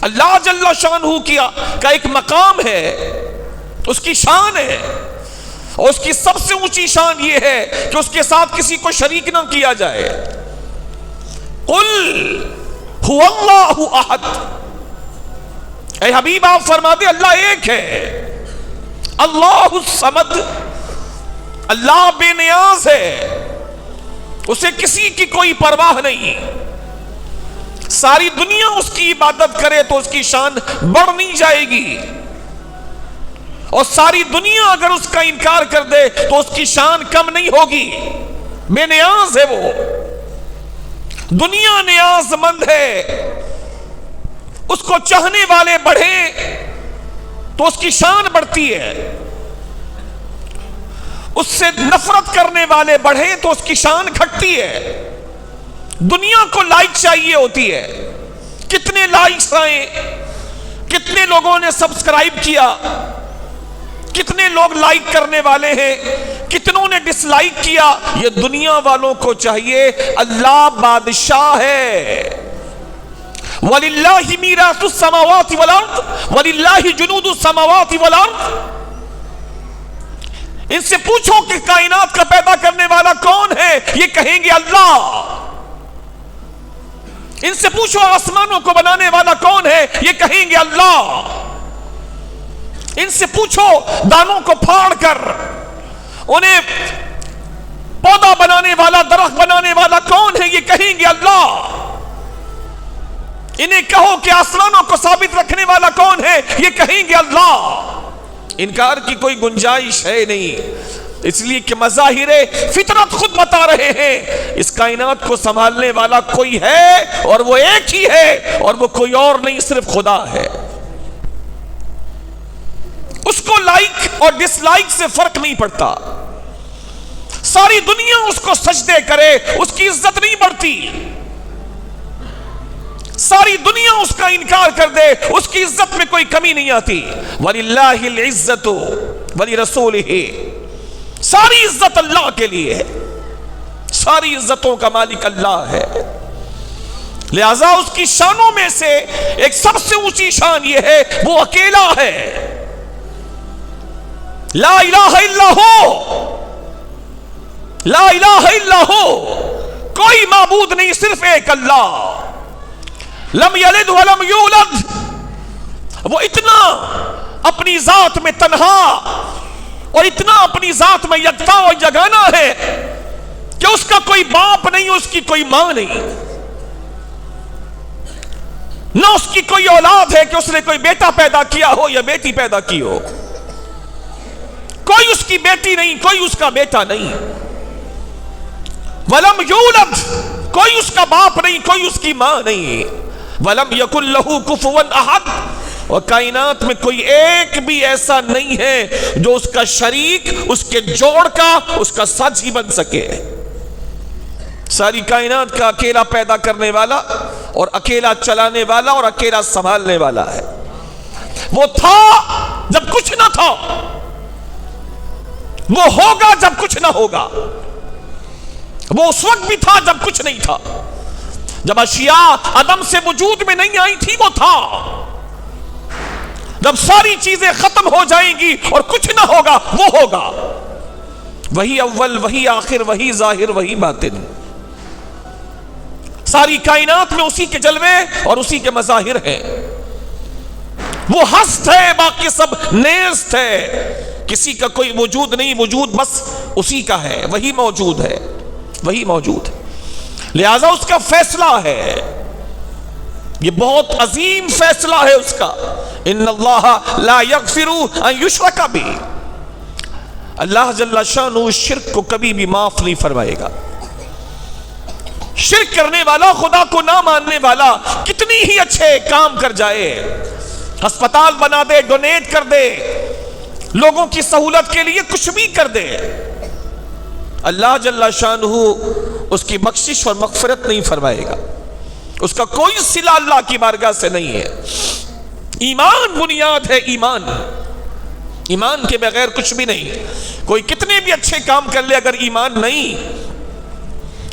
اللہ جل شانہ کا ایک مقام ہے، اس کی شان ہے، اور اس کی سب سے اونچی شان یہ ہے کہ اس کے ساتھ کسی کو شریک نہ کیا جائے۔ قل هو اللہ احد، اے حبیب آپ فرما دے اللہ ایک ہے، اللہ الصمد، اللہ بے نیاز ہے، اسے کسی کی کوئی پرواہ نہیں۔ ساری دنیا اس کی عبادت کرے تو اس کی شان بڑھ نہیں جائے گی، اور ساری دنیا اگر اس کا انکار کر دے تو اس کی شان کم نہیں ہوگی۔ بے نیاز ہے وہ، دنیا نیاز مند ہے، اس کو چاہنے والے بڑھیں تو اس کی شان بڑھتی ہے، اس سے نفرت کرنے والے بڑھیں تو اس کی شان گھٹتی ہے۔ دنیا کو لائک چاہیے ہوتی ہے، کتنے لائکس آئیں، کتنے لوگوں نے سبسکرائب کیا، کتنے لوگ لائک کرنے والے ہیں، کتنوں نے ڈس لائک کیا، یہ دنیا والوں کو چاہیے۔ اللہ بادشاہ ہے، وَلِلَّهِ مِيرَاثُ السَّمَاوَاتِ وَالْأَرْضِ وَلِلَّهِ جُنُودُ السَّمَاوَاتِ وَالْأَرْضِ۔ ان سے پوچھو کہ کائنات کا پیدا کرنے والا کون ہے، یہ کہیں گے اللہ۔ ان سے پوچھو آسمانوں کو بنانے والا کون ہے، یہ کہیں گے اللہ۔ ان سے پوچھو دانوں کو پھاڑ کر انہیں پودا بنانے والا، درخت بنانے والا کون ہے، یہ کہیں گے اللہ۔ انہیں کہو کہ آسمانوں کو ثابت رکھنے والا کون ہے، یہ کہیں گے اللہ۔ انکار کی کوئی گنجائش ہے نہیں، اس لیے کہ مظاہر فطرت خود بتا رہے ہیں اس کائنات کو سنبھالنے والا کوئی ہے، اور وہ ایک ہی ہے، اور وہ کوئی اور نہیں، صرف خدا ہے۔ اس کو لائک اور ڈس لائک سے فرق نہیں پڑتا، ساری دنیا اس کو سجدے کرے اس کی عزت نہیں بڑھتی، ساری دنیا اس کا انکار کر دے اس کی عزت میں کوئی کمی نہیں آتی۔ وَلِلَّهِ الْعِزَّةُ وَلِرَسُولِهِ، ساری عزت اللہ کے لیے ہے، ساری عزتوں کا مالک اللہ ہے، لہذا اس کی شانوں میں سے ایک سب سے اونچی شان یہ ہے وہ اکیلا ہے، لا الہ الا ہو، لا الہ الا ہو، کوئی معبود نہیں، صرف ایک اللہ۔ لم یلد ولم یولد، وہ اتنا اپنی ذات میں تنہا اور اتنا اپنی ذات میں یکتا اور یگانہ ہے کہ اس کا کوئی باپ نہیں، اس کی کوئی ماں نہیں، نہ اس کی کوئی اولاد ہے کہ اس نے کوئی بیٹا پیدا کیا ہو یا بیٹی پیدا کی ہو، کوئی اس کی بیٹی نہیں، کوئی اس کا بیٹا نہیں۔ ولم یولد، کوئی اس کا باپ نہیں، کوئی اس کی ماں نہیں۔ ولم یکن لہ کفوا احد، اور کائنات میں کوئی ایک بھی ایسا نہیں ہے جو اس کا شریک، اس کے جوڑ کا، اس کا ساتھی بن سکے۔ ساری کائنات کا اکیلا پیدا کرنے والا اور اکیلا چلانے والا اور اکیلا سنبھالنے والا ہے۔ وہ تھا جب کچھ نہ تھا، وہ ہوگا جب کچھ نہ ہوگا، وہ اس وقت بھی تھا جب کچھ نہیں تھا، جب اشیاء عدم سے وجود میں نہیں آئی تھی وہ تھا، جب ساری چیزیں ختم ہو جائیں گی اور کچھ نہ ہوگا وہ ہوگا۔ وہی اول، وہی آخر، وہی ظاہر، وہی باطن، ساری کائنات میں اسی کے جلوے اور اسی کے مظاہر ہیں۔ وہ ہست ہے، باقی سب نیست ہے، کسی کا کوئی وجود نہیں، وجود بس اسی کا ہے، وہی موجود ہے، وہی موجود ہے، لہذا اس کا فیصلہ ہے، یہ بہت عظیم فیصلہ ہے اس کا۔ ان اللہ لا یغفر ان یشرک بہ، اللہ جل شانہ شرک کو کبھی بھی معاف نہیں فرمائے گا۔ شرک کرنے والا، خدا کو نہ ماننے والا، کتنی ہی اچھے کام کر جائے، ہسپتال بنا دے، ڈونیٹ کر دے، لوگوں کی سہولت کے لیے کچھ بھی کر دے، اللہ جل شانہ اس کی بخشش اور مغفرت نہیں فرمائے گا، اس کا کوئی صلہ اللہ کی بارگاہ سے نہیں ہے۔ ایمان بنیاد ہے، ایمان، ایمان کے بغیر کچھ بھی نہیں۔ کوئی کتنے بھی اچھے کام کر لے، اگر ایمان نہیں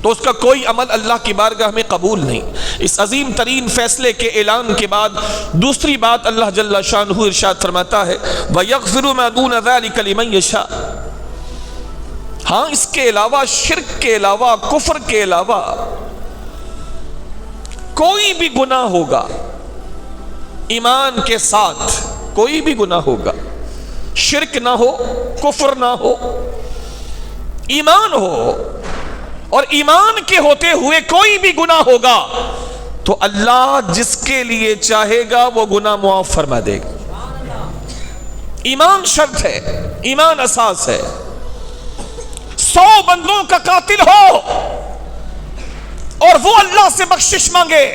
تو اس کا کوئی عمل اللہ کی بارگاہ میں قبول نہیں۔ اس عظیم ترین فیصلے کے اعلان کے بعد دوسری بات اللہ جل شانہ ارشاد فرماتا ہے وَيَغْفِرُ مَا دُونَ ذَلِكَ لِمَن يَشَاءُ۔ ہاں اس کے علاوہ، شرک کے علاوہ، کفر کے علاوہ کوئی بھی گناہ ہوگا، ایمان کے ساتھ کوئی بھی گناہ ہوگا، شرک نہ ہو، کفر نہ ہو، ایمان ہو، اور ایمان کے ہوتے ہوئے کوئی بھی گناہ ہوگا تو اللہ جس کے لیے چاہے گا وہ گناہ معاف فرما دے گا۔ ایمان شرط ہے، ایمان اساس ہے۔ 100 بندوں کا قاتل ہو اور وہ اللہ سے بخشش مانگے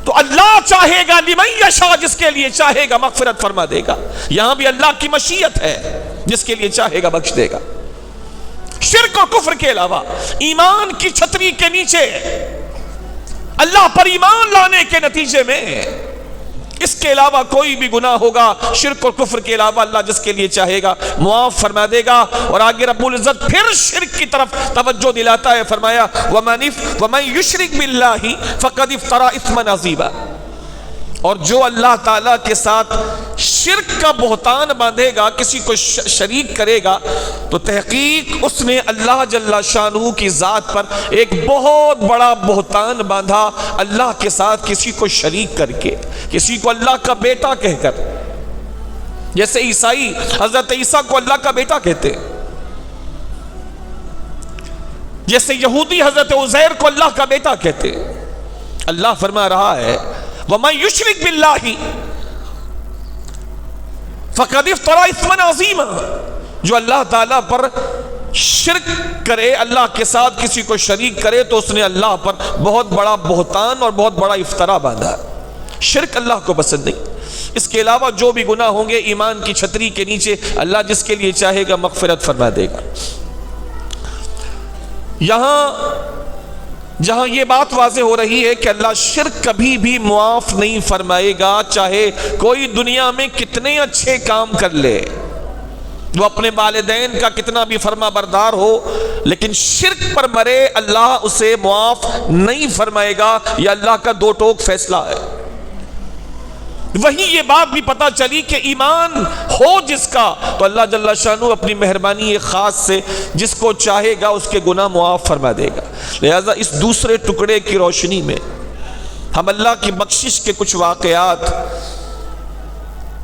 تو اللہ چاہے گا لمن یشاء، جس کے لیے چاہے گا مغفرت فرما دے گا۔ یہاں بھی اللہ کی مشیت ہے، جس کے لیے چاہے گا بخش دے گا۔ شرک اور کفر کے علاوہ ایمان کی چھتری کے نیچے اللہ پر ایمان لانے کے نتیجے میں اس کے علاوہ کوئی بھی گناہ ہوگا، شرک اور کفر کے علاوہ اللہ جس کے لیے چاہے گا معاف فرما دے گا۔ اور آگے رب العزت پھر شرک کی طرف توجہ دلاتا ہے، فرمایا وَمَن يُشْرِكْ بِاللَّهِ فَقَدِ افْتَرَىٰ إِثْمًا عَظِيمًا۔ اور جو اللہ تعالیٰ کے ساتھ شرک کا بہتان باندھے گا، کسی کو شریک کرے گا، تو تحقیق اس نے اللہ جل شانہ کی ذات پر ایک بہت بڑا بہتان باندھا، اللہ کے ساتھ کسی کو شریک کر کے، کسی کو اللہ کا بیٹا کہہ کر۔ جیسے عیسائی حضرت عیسیٰ کو اللہ کا بیٹا کہتے، جیسے یہودی حضرت عزیر کو اللہ کا بیٹا کہتے۔ اللہ فرما رہا ہے وَمَن يُشْرِكْ بِاللَّهِ فَقَدِ افْتَرَىٰ إِثْمًا عَظِيمًا۔ جو اللہ تعالیٰ پر شرک کرے، اللہ کے ساتھ کسی کو شریک کرے، تو اس نے اللہ پر بہت بڑا بہتان اور بہت بڑا افطرا باندھا۔ شرک اللہ کو پسند نہیں۔ اس کے علاوہ جو بھی گناہ ہوں گے ایمان کی چھتری کے نیچے اللہ جس کے لیے چاہے گا مغفرت فرما دے گا۔ یہاں جہاں یہ بات واضح ہو رہی ہے کہ اللہ شرک کبھی بھی معاف نہیں فرمائے گا، چاہے کوئی دنیا میں کتنے اچھے کام کر لے، وہ اپنے والدین کا کتنا بھی فرما بردار ہو، لیکن شرک پر مرے اللہ اسے معاف نہیں فرمائے گا۔ یہ اللہ کا دو ٹوک فیصلہ ہے۔ وہیں یہ بات بھی پتہ چلی کہ ایمان ہو جس کا تو اللہ جل شانہ اپنی مہربانی خاص سے جس کو چاہے گا اس کے گناہ معاف فرما دے گا۔ لہذا اس دوسرے ٹکڑے کی روشنی میں ہم اللہ کی بخشش کے کچھ واقعات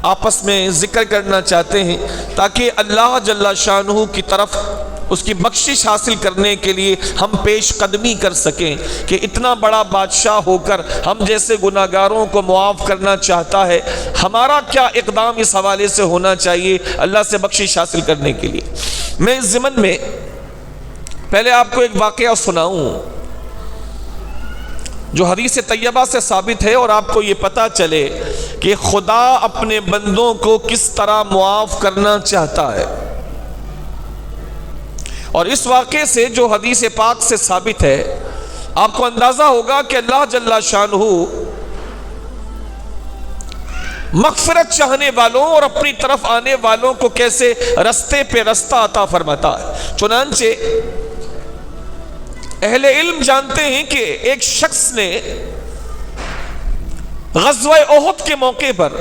آپس میں ذکر کرنا چاہتے ہیں، تاکہ اللہ جل شانہ کی طرف اس کی بخشش حاصل کرنے کے لیے ہم پیش قدمی کر سکیں کہ اتنا بڑا بادشاہ ہو کر ہم جیسے گناہگاروں کو معاف کرنا چاہتا ہے، ہمارا کیا اقدام اس حوالے سے ہونا چاہیے اللہ سے بخشش حاصل کرنے کے لیے۔ میں اس ضمن میں پہلے آپ کو ایک واقعہ سناؤں جو حدیث طیبہ سے ثابت ہے، اور آپ کو یہ پتہ چلے کہ خدا اپنے بندوں کو کس طرح معاف کرنا چاہتا ہے۔ اور اس واقعے سے جو حدیث پاک سے ثابت ہے، آپ کو اندازہ ہوگا کہ اللہ جل شانہ مغفرت چاہنے والوں اور اپنی طرف آنے والوں کو کیسے رستے پہ رستہ عطا فرماتا ہے۔ چنانچہ اہل علم جانتے ہیں کہ ایک شخص نے غزوہ احد کے موقع پر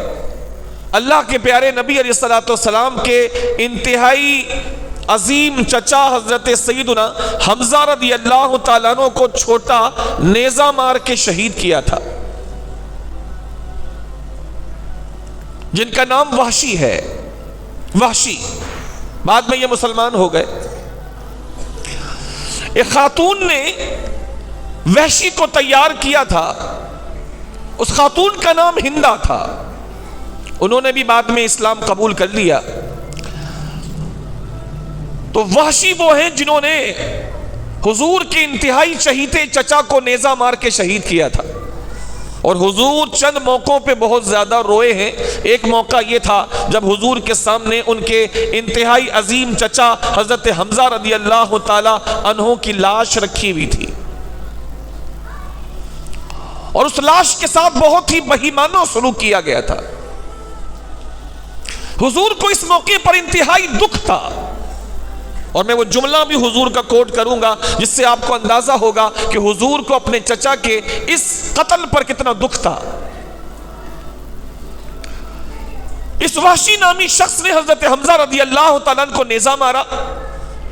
اللہ کے پیارے نبی علیہ الصلوۃ والسلام کے انتہائی عظیم چچا حضرت سیدنا حمزہ رضی اللہ تعالیٰ عنہ کو چھوٹا نیزہ مار کے شہید کیا تھا، جن کا نام وحشی ہے۔ وحشی بعد میں یہ مسلمان ہو گئے۔ ایک خاتون نے وحشی کو تیار کیا تھا، اس خاتون کا نام ہندا تھا، انہوں نے بھی بعد میں اسلام قبول کر لیا۔ تو وحشی وہ ہیں جنہوں نے حضور کے انتہائی چہیتے چچا کو نیزہ مار کے شہید کیا تھا، اور حضور چند موقعوں پہ بہت زیادہ روئے ہیں۔ ایک موقع یہ تھا جب حضور کے سامنے ان کے انتہائی عظیم چچا حضرت حمزہ رضی اللہ تعالی عنہ کی لاش رکھی ہوئی تھی، اور اس لاش کے ساتھ بہت ہی بہیمانہ سلوک کیا گیا تھا۔ حضور کو اس موقع پر انتہائی دکھ تھا، اور میں وہ جملہ بھی حضور کا کوٹ کروں گا جس سے آپ کو اندازہ ہوگا کہ حضور کو اپنے چچا کے اس قتل پر کتنا دکھ تھا۔ اس وحشی نامی شخص نے حضرت حمزہ رضی اللہ تعالیٰ عنہ کو نیزہ مارا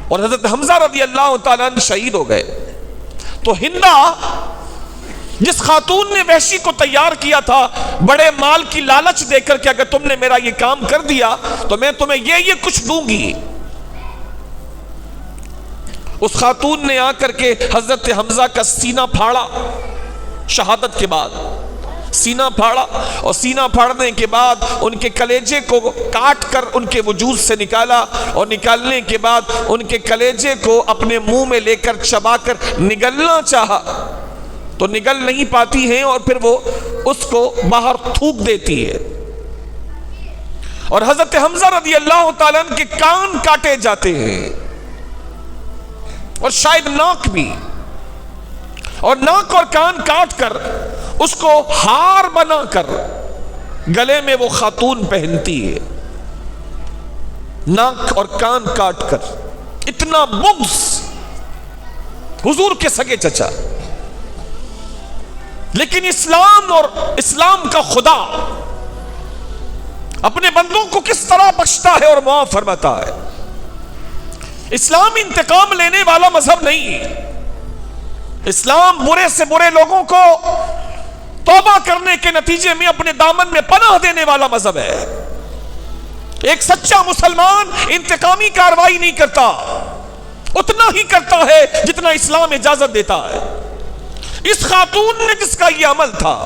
اور حضرت حمزہ رضی اللہ تعالیٰ عنہ شہید ہو گئے۔ تو ہندہ جس خاتون نے وحشی کو تیار کیا تھا بڑے مال کی لالچ دے کر کہ اگر تم نے میرا یہ کام کر دیا تو میں تمہیں یہ کچھ دوں گی، اس خاتون نے آ کر کے حضرت حمزہ کا سینہ پھاڑا، شہادت کے بعد سینہ پھاڑا، اور سینہ پھاڑنے کے بعد ان کے کلیجے کو کاٹ کر ان کے وجود سے نکالا، اور نکالنے کے بعد ان کے کلیجے کو اپنے منہ میں لے کر چبا کر نگلنا چاہا تو نگل نہیں پاتی ہیں، اور پھر وہ اس کو باہر تھوک دیتی ہے۔ اور حضرت حمزہ رضی اللہ تعالیٰ عنہ کے کان کاٹے جاتے ہیں، اور شاید ناک بھی، اور ناک اور کان کاٹ کر اس کو ہار بنا کر گلے میں وہ خاتون پہنتی ہے، ناک اور کان کاٹ کر۔ اتنا بغض حضور کے سگے چچا، لیکن اسلام اور اسلام کا خدا اپنے بندوں کو کس طرح بخشتا ہے اور معاف فرماتا ہے۔ اسلام انتقام لینے والا مذہب نہیں، اسلام برے سے برے لوگوں کو توبہ کرنے کے نتیجے میں اپنے دامن میں پناہ دینے والا مذہب ہے۔ ایک سچا مسلمان انتقامی کارروائی نہیں کرتا، اتنا ہی کرتا ہے جتنا اسلام اجازت دیتا ہے۔ اس خاتون نے جس کا یہ عمل تھا،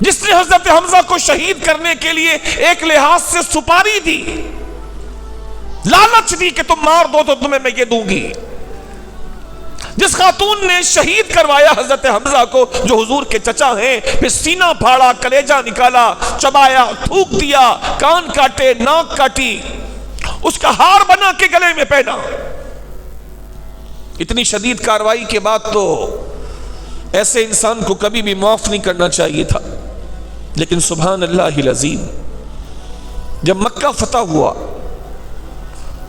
جس نے حضرت حمزہ کو شہید کرنے کے لیے ایک لحاظ سے سپاری دی، لالچ دی کہ تم مار دو تو تمہیں میں یہ دوں گی، جس خاتون نے شہید کروایا حضرت حمزہ کو جو حضور کے چچا ہیں، پھر سینہ پھاڑا، کلیجہ نکالا، چبایا، تھوک دیا، کان کاٹے، ناک کاٹی، اس کا ہار بنا کے گلے میں پہنا، اتنی شدید کاروائی کے بعد تو ایسے انسان کو کبھی بھی معاف نہیں کرنا چاہیے تھا۔ لیکن سبحان اللہ العظیم، جب مکہ فتح ہوا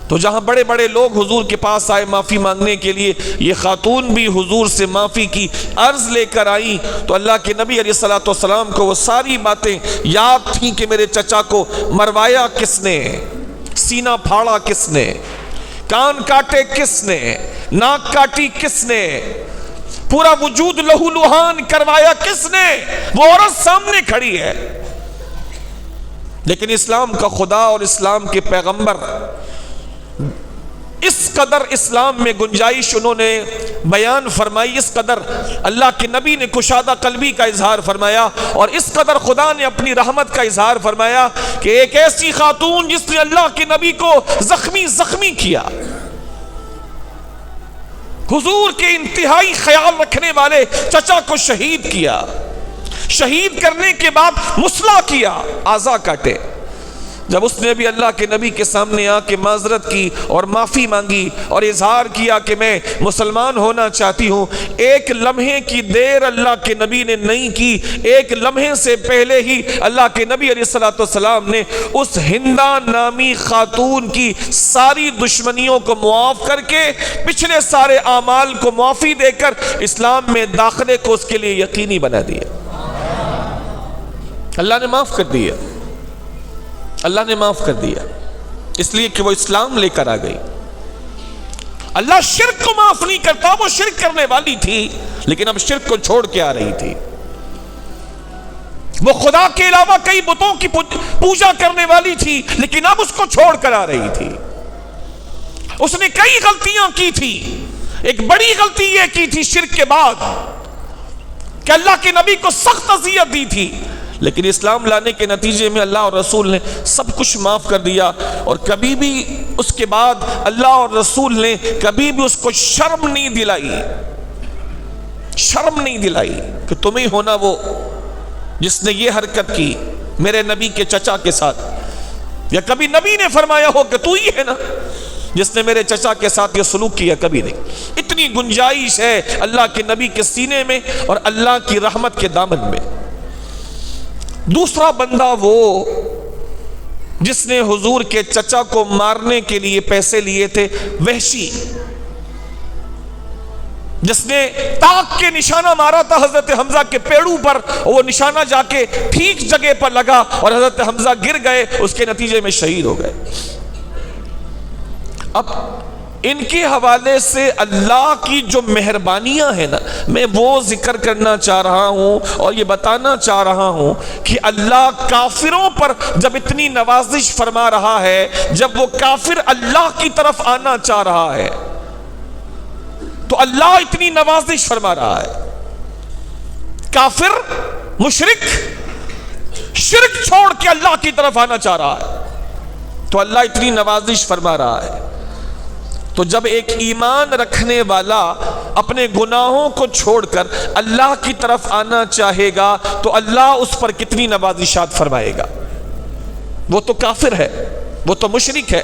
تو جہاں بڑے بڑے لوگ حضور کے پاس آئے معافی مانگنے کے لیے، یہ خاتون بھی حضور سے معافی کی عرض لے کر آئی تو اللہ کے نبی علیہ الصلوۃ والسلام کو وہ ساری باتیں یاد تھیں کہ میرے چچا کو مروایا کس نے، سینہ پھاڑا کس نے، کان کاٹے کس نے، ناک کاٹی کس نے، پورا وجود لہو لہان کروایا کس نے، وہ عورت سامنے کھڑی ہے۔ لیکن اسلام کا خدا اور اسلام کے پیغمبر اس قدر اسلام میں گنجائش انہوں نے بیان فرمائی، اس قدر اللہ کے نبی نے کشادہ قلبی کا اظہار فرمایا، اور اس قدر خدا نے اپنی رحمت کا اظہار فرمایا کہ ایک ایسی خاتون جس نے اللہ کے نبی کو زخمی کیا، حضور کے انتہائی خیال رکھنے والے چچا کو شہید کیا، شہید کرنے کے بعد مسلح کیا، اعضاء کاٹے، جب اس نے بھی اللہ کے نبی کے سامنے آ کے معذرت کی اور معافی مانگی اور اظہار کیا کہ میں مسلمان ہونا چاہتی ہوں، ایک لمحے کی دیر اللہ کے نبی نے نہیں کی، ایک لمحے سے پہلے ہی اللہ کے نبی علیہ الصلوۃ والسلام نے اس ہندہ نامی خاتون کی ساری دشمنیوں کو معاف کر کے، پچھلے سارے اعمال کو معافی دے کر اسلام میں داخلے کو اس کے لیے یقینی بنا دیا۔ اللہ نے معاف کر دیا، اللہ نے معاف کر دیا، اس لیے کہ وہ اسلام لے کر آ گئی۔ اللہ شرک کو معاف نہیں کرتا، وہ شرک کرنے والی تھی لیکن اب شرک کو چھوڑ کے آ رہی تھی، وہ خدا کے علاوہ کئی بتوں کی پوجا کرنے والی تھی لیکن اب اس کو چھوڑ کر آ رہی تھی۔ اس نے کئی غلطیاں کی تھی، ایک بڑی غلطی یہ کی تھی شرک کے بعد کہ اللہ کے نبی کو سخت اذیت دی تھی، لیکن اسلام لانے کے نتیجے میں اللہ اور رسول نے سب کچھ معاف کر دیا، اور کبھی بھی اس کے بعد اللہ اور رسول نے کبھی بھی اس کو شرم نہیں دلائی کہ تم ہی ہونا وہ جس نے یہ حرکت کی میرے نبی کے چچا کے ساتھ، یا کبھی نبی نے فرمایا ہو کہ تو ہی ہے نا جس نے میرے چچا کے ساتھ یہ سلوک کیا، کبھی نہیں۔ اتنی گنجائش ہے اللہ کے نبی کے سینے میں اور اللہ کی رحمت کے دامن میں۔ دوسرا بندہ وہ جس نے حضور کے چچا کو مارنے کے لیے پیسے لیے تھے، وحشی، جس نے تاک کے نشانہ مارا تھا حضرت حمزہ کے پیڑوں پر، وہ نشانہ جا کے ٹھیک جگہ پر لگا اور حضرت حمزہ گر گئے، اس کے نتیجے میں شہید ہو گئے۔ اب ان کے حوالے سے اللہ کی جو مہربانیاں ہیں نا، میں وہ ذکر کرنا چاہ رہا ہوں اور یہ بتانا چاہ رہا ہوں کہ اللہ کافروں پر جب اتنی نوازش فرما رہا ہے، جب وہ کافر اللہ کی طرف آنا چاہ رہا ہے تو اللہ اتنی نوازش فرما رہا ہے۔ کافر مشرک شرک چھوڑ کے اللہ کی طرف آنا چاہ رہا ہے تو اللہ اتنی نوازش فرما رہا ہے۔ تو جب ایک ایمان رکھنے والا اپنے گناہوں کو چھوڑ کر اللہ کی طرف آنا چاہے گا تو اللہ اس پر کتنی نوازشات فرمائے گا۔ وہ تو کافر ہے، وہ تو مشرک ہے،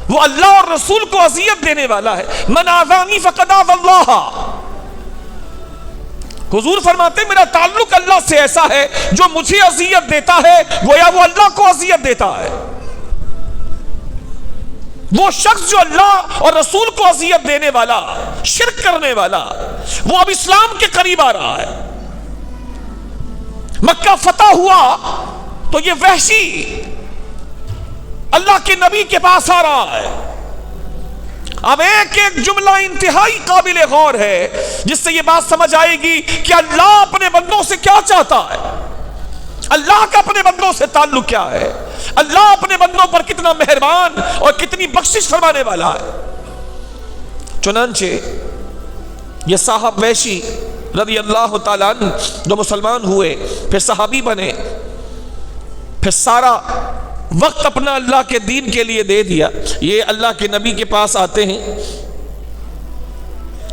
وہ اللہ اور رسول کو اذیت دینے والا ہے۔ من آذانی فقد آذی اللہ، حضور فرماتے ہیں میرا تعلق اللہ سے ایسا ہے جو مجھے اذیت دیتا ہے گویا وہ اللہ کو اذیت دیتا ہے۔ وہ شخص جو اللہ اور رسول کو اذیت دینے والا، شرک کرنے والا، وہ اب اسلام کے قریب آ رہا ہے۔ مکہ فتح ہوا تو یہ وحشی اللہ کے نبی کے پاس آ رہا ہے۔ اب ایک ایک جملہ انتہائی قابل غور ہے جس سے یہ بات سمجھ آئے گی کہ اللہ اپنے بندوں سے کیا چاہتا ہے، اللہ کا اپنے بندوں سے تعلق کیا ہے، اللہ اپنے بندوں پر کتنا مہربان اور کتنی بخشش فرمانے والا ہے۔ چنانچہ یہ صاحب وحشی رضی اللہ تعالیٰ عنہ جو مسلمان ہوئے، پھر صحابی بنے، پھر سارا وقت اپنا اللہ کے دین کے لیے دے دیا، یہ اللہ کے نبی کے پاس آتے ہیں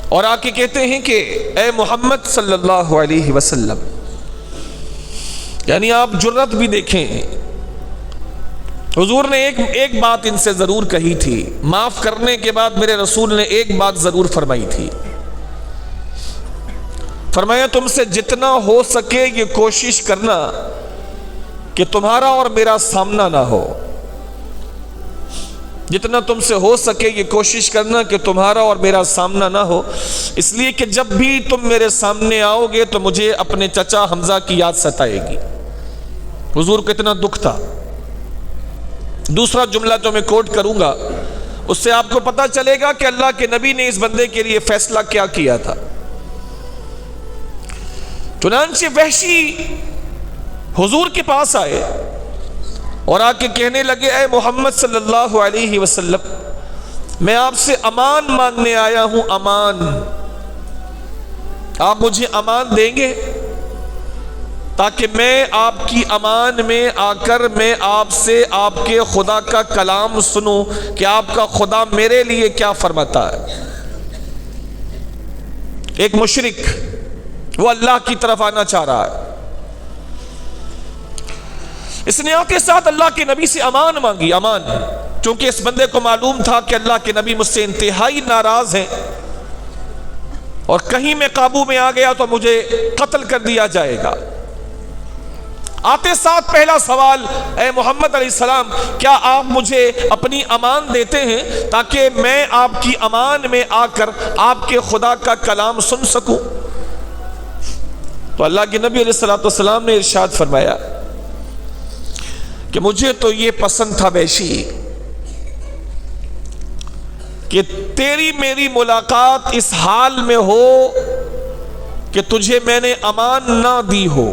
اور آ کے کہتے ہیں کہ اے محمد صلی اللہ علیہ وسلم، یعنی آپ جرت بھی دیکھیں، حضور نے ایک بات ان سے ضرور کہی تھی، معاف کرنے کے بعد میرے رسول نے ایک بات ضرور فرمائی تھی، فرمایا تم سے جتنا ہو سکے یہ کوشش کرنا کہ تمہارا اور میرا سامنا نہ ہو، جتنا تم سے ہو سکے یہ کوشش کرنا کہ تمہارا اور میرا سامنا نہ ہو، اس لیے کہ جب بھی تم میرے سامنے آؤ گے تو مجھے اپنے چچا حمزہ کی یاد ستائے گی۔ حضور کو اتنا دکھ تھا۔ دوسرا جملہ جو میں کوٹ کروں گا اس سے آپ کو پتہ چلے گا کہ اللہ کے نبی نے اس بندے کے لیے فیصلہ کیا کیا تھا۔ چنانچہ وحشی حضور کے پاس آئے اور آ کے کہنے لگے اے محمد صلی اللہ علیہ وسلم، میں آپ سے امان مانگنے آیا ہوں، امان، آپ مجھے امان دیں گے تاکہ میں آپ کی امان میں آ کر میں آپ سے آپ کے خدا کا کلام سنوں کہ آپ کا خدا میرے لیے کیا فرماتا ہے۔ ایک مشرک وہ اللہ کی طرف آنا چاہ رہا ہے، اس نے آ کے ساتھ اللہ کے نبی سے امان مانگی، امان، چونکہ اس بندے کو معلوم تھا کہ اللہ کے نبی مجھ سے انتہائی ناراض ہیں اور کہیں میں قابو میں آ گیا تو مجھے قتل کر دیا جائے گا۔ آتے ساتھ پہلا سوال، اے محمد علیہ السلام کیا آپ مجھے اپنی امان دیتے ہیں تاکہ میں آپ کی امان میں آ کر آپ کے خدا کا کلام سن سکوں؟ تو اللہ کے نبی علیہ السلام نے ارشاد فرمایا کہ مجھے تو یہ پسند تھا وحشی کہ تیری میری ملاقات اس حال میں ہو کہ تجھے میں نے امان نہ دی ہو۔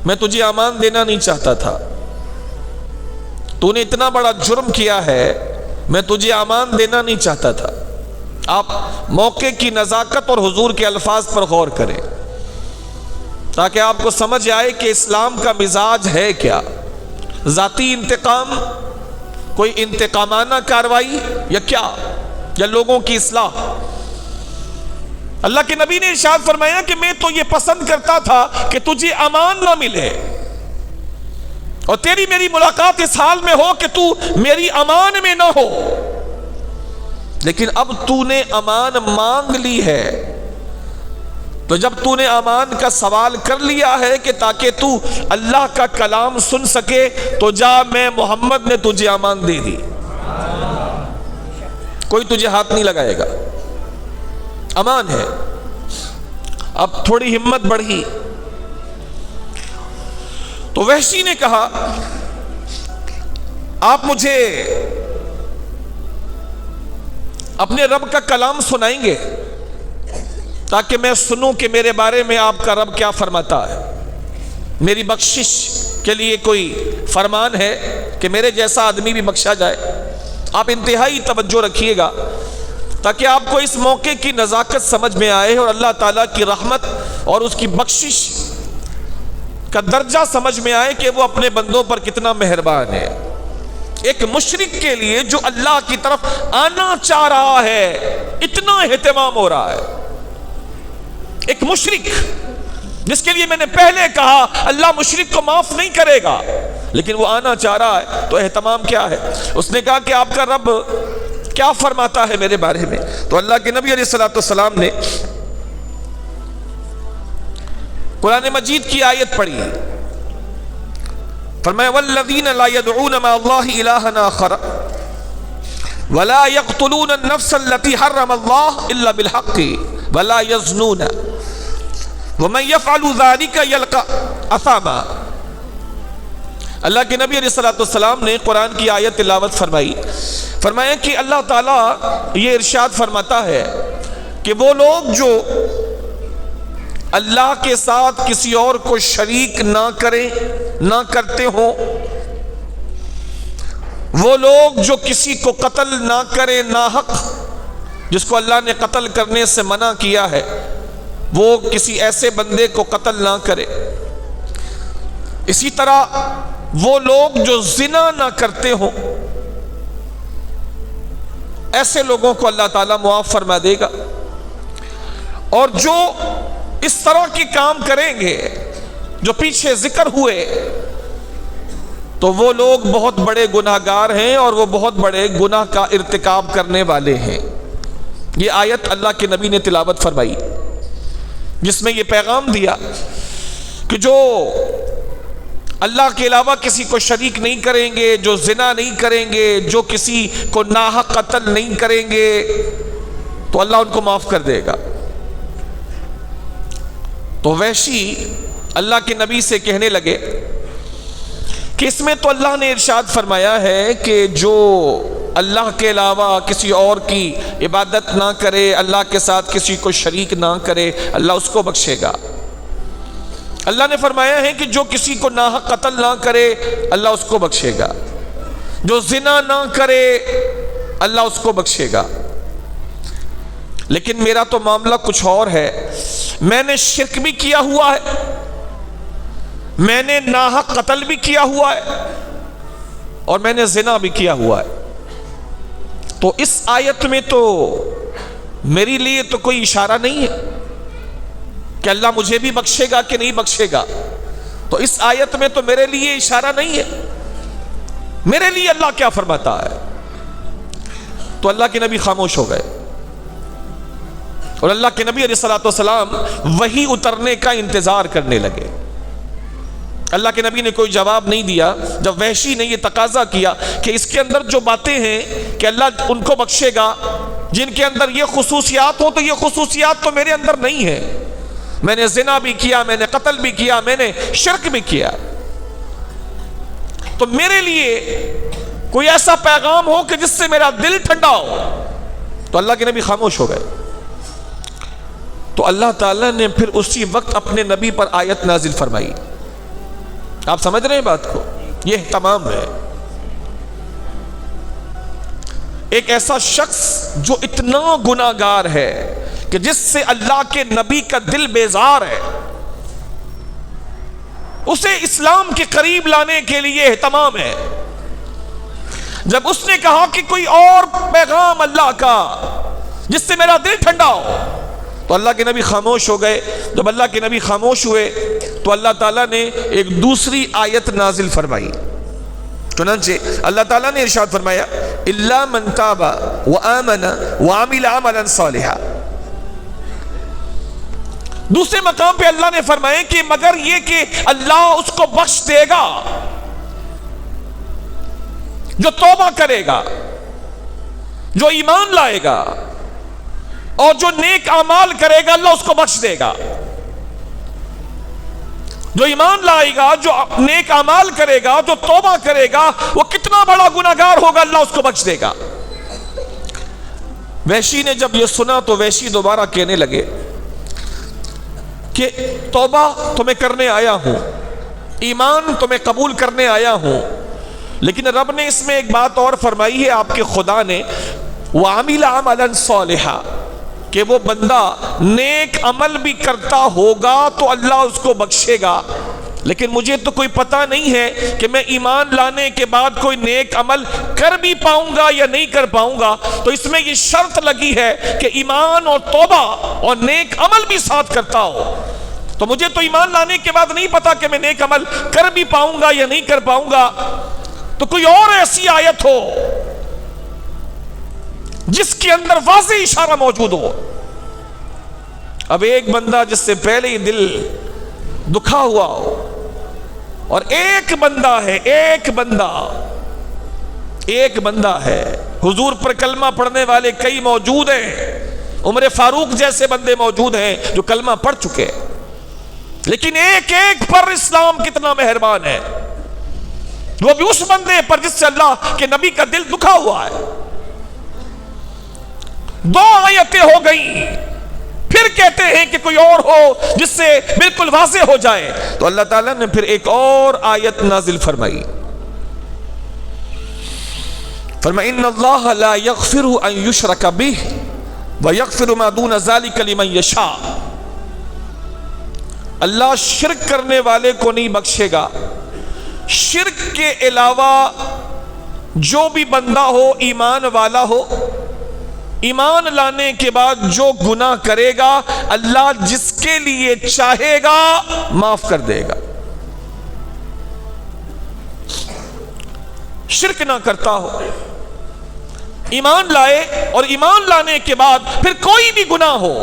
میں تجھے امان دینا نہیں چاہتا تھا، تو نے اتنا بڑا جرم کیا ہے، میں تجھے امان دینا نہیں چاہتا تھا۔ آپ موقع کی نزاکت اور حضور کے الفاظ پر غور کریں تاکہ آپ کو سمجھ آئے کہ اسلام کا مزاج ہے کیا، ذاتی انتقام، کوئی انتقامانہ کاروائی یا کیا، یا لوگوں کی اصلاح۔ اللہ کے نبی نے ارشاد فرمایا کہ میں تو یہ پسند کرتا تھا کہ تجھے امان نہ ملے اور تیری میری ملاقات اس حال میں ہو کہ تو میری امان میں نہ ہو، لیکن اب تو نے امان مانگ لی ہے تو جب تو نے امان کا سوال کر لیا ہے کہ تاکہ تو اللہ کا کلام سن سکے، تو جا، میں محمد نے تجھے امان دے دی، کوئی تجھے ہاتھ نہیں لگائے گا، امان ہے۔ اب تھوڑی ہمت بڑھی تو وحشی نے کہا آپ مجھے اپنے رب کا کلام سنائیں گے تاکہ میں سنوں کہ میرے بارے میں آپ کا رب کیا فرماتا ہے، میری بخشش کے لیے کوئی فرمان ہے کہ میرے جیسا آدمی بھی بخشا جائے۔ آپ انتہائی توجہ رکھیے گا تاکہ آپ کو اس موقع کی نزاکت سمجھ میں آئے اور اللہ تعالیٰ کی رحمت اور اس کی بخشش کا درجہ سمجھ میں آئے کہ وہ اپنے بندوں پر کتنا مہربان ہے۔ ایک مشرک کے لیے جو اللہ کی طرف آنا چاہ رہا ہے اتنا اہتمام ہو رہا ہے، ایک مشرک جس کے لیے میں نے پہلے کہا اللہ مشرک کو معاف نہیں کرے گا، لیکن وہ آنا چاہ رہا ہے تو اہتمام کیا ہے؟ اس نے کہا کہ آپ کا رب کیا فرماتا ہے میرے بارے میں؟ تو اللہ کے نبی علیہ السلام نے قرآن مجید کی آیت پڑھی، فرمایا والذین لا يدعون مع اللہ الہا آخر ولا يقتلون النفس التي حرم اللہ الا بالحق ولا يزنون ومن يفعل ذلك يلقى اثاما۔ اللہ کے نبی علیہ السلام نے قرآن کی آیت تلاوت فرمائی، فرمایا کہ اللہ تعالیٰ یہ ارشاد فرماتا ہے کہ وہ لوگ جو اللہ کے ساتھ کسی اور کو شریک نہ کریں، نہ کرتے ہوں، وہ لوگ جو کسی کو قتل نہ کرے ناحق، جس کو اللہ نے قتل کرنے سے منع کیا ہے وہ کسی ایسے بندے کو قتل نہ کرے، اسی طرح وہ لوگ جو زنا نہ کرتے ہوں ایسے لوگوں کو اللہ تعالیٰ معاف فرما دے گا، اور جو اس طرح کے کام کریں گے جو پیچھے ذکر ہوئے تو وہ لوگ بہت بڑے گناہگار ہیں اور وہ بہت بڑے گناہ کا ارتکاب کرنے والے ہیں۔ یہ آیت اللہ کے نبی نے تلاوت فرمائی جس میں یہ پیغام دیا کہ جو اللہ کے علاوہ کسی کو شریک نہیں کریں گے، جو زنا نہیں کریں گے، جو کسی کو ناحق قتل نہیں کریں گے تو اللہ ان کو معاف کر دے گا۔ تو وحشی اللہ کے نبی سے کہنے لگے کہ اس میں تو اللہ نے ارشاد فرمایا ہے کہ جو اللہ کے علاوہ کسی اور کی عبادت نہ کرے، اللہ کے ساتھ کسی کو شریک نہ کرے، اللہ اس کو بخشے گا۔ اللہ نے فرمایا ہے کہ جو کسی کو ناحق قتل نہ کرے اللہ اس کو بخشے گا، جو زنا نہ کرے اللہ اس کو بخشے گا۔ لیکن میرا تو معاملہ کچھ اور ہے، میں نے شرک بھی کیا ہوا ہے، میں نے ناحق قتل بھی کیا ہوا ہے، اور میں نے زنا بھی کیا ہوا ہے۔ تو اس آیت میں تو میرے لیے تو کوئی اشارہ نہیں ہے کہ اللہ مجھے بھی بخشے گا کہ نہیں بخشے گا، تو اس آیت میں تو میرے لیے اشارہ نہیں ہے، میرے لیے اللہ کیا فرماتا ہے؟ تو اللہ کے نبی خاموش ہو گئے اور اللہ کے نبی علیہ السلام وحی اترنے کا انتظار کرنے لگے۔ اللہ کے نبی نے کوئی جواب نہیں دیا جب وحشی نے یہ تقاضا کیا کہ اس کے اندر جو باتیں ہیں کہ اللہ ان کو بخشے گا جن کے اندر یہ خصوصیات ہو، تو یہ خصوصیات تو میرے اندر نہیں ہے، میں نے زنا بھی کیا، میں نے قتل بھی کیا، میں نے شرک بھی کیا، تو میرے لیے کوئی ایسا پیغام ہو کہ جس سے میرا دل ٹھنڈا ہو۔ تو اللہ کے نبی خاموش ہو گئے۔ تو اللہ تعالیٰ نے پھر اسی وقت اپنے نبی پر آیت نازل فرمائی۔ آپ سمجھ رہے ہیں بات کو؟ یہ اہتمام ہے۔ ایک ایسا شخص جو اتنا گناہگار ہے کہ جس سے اللہ کے نبی کا دل بیزار ہے، اسے اسلام کے قریب لانے کے لیے اہتمام ہے۔ جب اس نے کہا کہ کوئی اور پیغام اللہ کا جس سے میرا دل ٹھنڈا ہو، تو اللہ کے نبی خاموش ہو گئے۔ جب اللہ کے نبی خاموش ہوئے تو اللہ تعالیٰ نے ایک دوسری آیت نازل فرمائی۔ چنانچہ اللہ تعالیٰ نے ارشاد فرمایا الا من تاب وآمن وعمل عملا صالحا، دوسرے مقام پہ اللہ نے فرمائے کہ مگر یہ کہ اللہ اس کو بخش دے گا جو توبہ کرے گا، جو ایمان لائے گا اور جو نیک اعمال کرے گا، اللہ اس کو بخش دے گا۔ جو ایمان لائے گا، جو نیک اعمال کرے گا، جو توبہ کرے گا، وہ کتنا بڑا گناہگار ہوگا، اللہ اس کو بخش دے گا۔ وحشی نے جب یہ سنا تو وحشی دوبارہ کہنے لگے کہ توبہ تمہیں کرنے آیا ہوں، ایمان تمہیں قبول کرنے آیا ہوں، لیکن رب نے اس میں ایک بات اور فرمائی ہے، آپ کے خدا نے وَعَمِلَ عَمَلًا صَالِحًا، کہ وہ بندہ نیک عمل بھی کرتا ہوگا تو اللہ اس کو بخشے گا، لیکن مجھے تو کوئی پتہ نہیں ہے کہ میں ایمان لانے کے بعد کوئی نیک عمل کر بھی پاؤں گا یا نہیں کر پاؤں گا، تو اس میں یہ شرط لگی ہے کہ ایمان اور توبہ اور نیک عمل بھی ساتھ کرتا ہو۔ تو مجھے تو ایمان لانے کے بعد نہیں پتا کہ میں نیک عمل کر بھی پاؤں گا یا نہیں کر پاؤں گا، تو کوئی اور ایسی آیت ہو جس کے اندر واضح اشارہ موجود ہو۔ اب ایک بندہ جس سے پہلے ہی دل دکھا ہوا ہو، اور ایک بندہ ہے، حضور پر کلمہ پڑھنے والے کئی موجود ہیں، عمر فاروق جیسے بندے موجود ہیں جو کلمہ پڑھ چکے، لیکن ایک ایک پر اسلام کتنا مہربان ہے، وہ بھی اس بندے پر جس سے اللہ کے نبی کا دل دکھا ہوا ہے۔ 2 آیتیں ہو گئیں، پھر کہتے ہیں کہ کوئی اور ہو جس سے بالکل واضح ہو جائے، تو اللہ تعالیٰ نے پھر ایک اور آیت نازل فرمائی، فرمایا ان اللہ لا یغفر ان یشرک بہ ویغفر ما دون ذلک لمن یشاء، اللہ شرک کرنے والے کو نہیں بخشے گا، شرک کے علاوہ جو بھی بندہ ہو، ایمان والا ہو، ایمان لانے کے بعد جو گناہ کرے گا، اللہ جس کے لیے چاہے گا معاف کر دے گا۔ شرک نہ کرتا ہو، ایمان لائے، اور ایمان لانے کے بعد پھر کوئی بھی گناہ ہو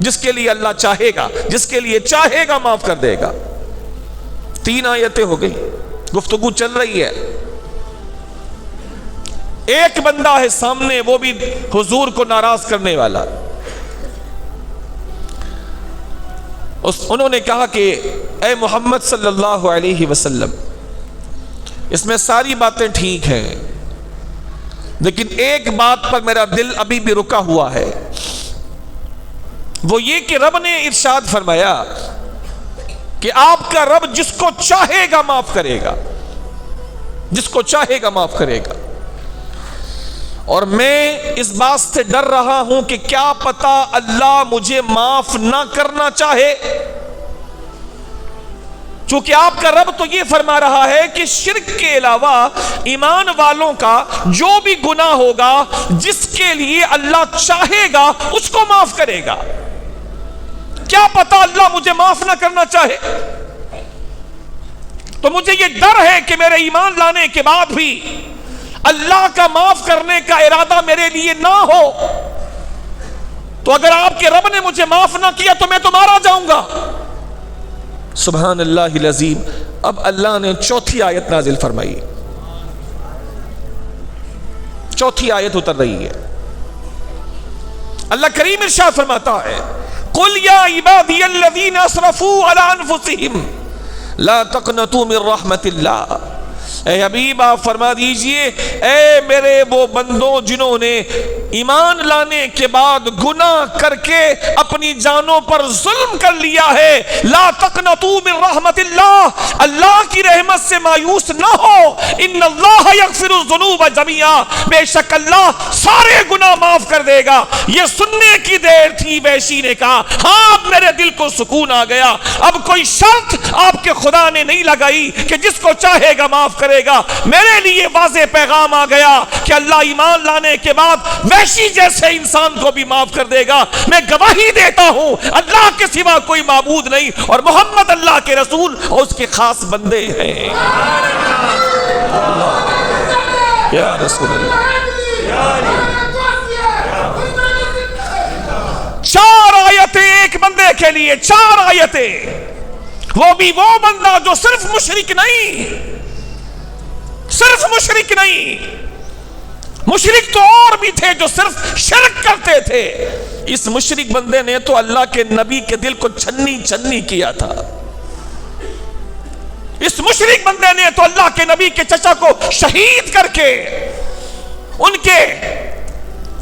جس کے لیے اللہ چاہے گا، جس کے لیے چاہے گا معاف کر دے گا۔ 3 آیتیں ہو گئی، گفتگو چل رہی ہے۔ ایک بندہ ہے سامنے، وہ بھی حضور کو ناراض کرنے والا، انہوں نے کہا کہ اے محمد صلی اللہ علیہ وسلم، اس میں ساری باتیں ٹھیک ہیں، لیکن ایک بات پر میرا دل ابھی بھی رکا ہوا ہے، وہ یہ کہ رب نے ارشاد فرمایا کہ آپ کا رب جس کو چاہے گا معاف کرے گا، جس کو چاہے گا معاف کرے گا، اور میں اس بات سے ڈر رہا ہوں کہ کیا پتا اللہ مجھے معاف نہ کرنا چاہے، چونکہ آپ کا رب تو یہ فرما رہا ہے کہ شرک کے علاوہ ایمان والوں کا جو بھی گناہ ہوگا، جس کے لیے اللہ چاہے گا اس کو معاف کرے گا۔ کیا پتا اللہ مجھے معاف نہ کرنا چاہے، تو مجھے یہ ڈر ہے کہ میرے ایمان لانے کے بعد بھی اللہ کا معاف کرنے کا ارادہ میرے لیے نہ ہو، تو اگر آپ کے رب نے مجھے معاف نہ کیا تو میں تو مارا جاؤں گا۔ سبحان اللہ العظیم۔ اب اللہ نے 4تھی آیت نازل فرمائی، 4تھی آیت اتر رہی ہے۔ اللہ کریم ارشاد فرماتا ہے قل یا عبادی الذین اسرفوا علی انفسہم لا تقنطوا من رحمت اللہ، اے حبیب آپ فرما دیجئے اے میرے وہ بندوں جنہوں نے ایمان لانے کے بعد گناہ کر کے اپنی جانوں پر ظلم کر لیا ہے، لا تقنطوا من رحمت اللہ، اللہ کی رحمت سے مایوس نہ ہو، ان اللہ یغفر الذنوب جميعا، بے شک اللہ سارے گناہ معاف کر دے گا۔ یہ سننے کی دیر تھی، وحشی نے کہا ہاں اب میرے دل کو سکون آ گیا، اب کوئی شرط آپ کے خدا نے نہیں لگائی کہ جس کو چاہے گا معاف کرے گا۔ میرے لیے واضح پیغام آ گیا کہ اللہ ایمان لانے کے بعد وحشی جیسے انسان کو بھی معاف کر دے گا۔ میں گواہی دیتا ہوں اللہ کے سوا کوئی معبود نہیں، اور محمد اللہ کے رسول اور اس کے خاص بندے ہیں۔ یا رسول اللہ۔ 4 آیتیں ایک بندے کے لیے، 4 آیتیں، وہ بھی وہ بندہ جو صرف مشرک نہیں، صرف مشرک نہیں، مشرک تو اور بھی تھے جو صرف شرک کرتے تھے، اس مشرک بندے نے تو اللہ کے نبی کے دل کو چھنی چھنی کیا تھا، اس مشرک بندے نے تو اللہ کے نبی کے چچا کو شہید کر کے ان کے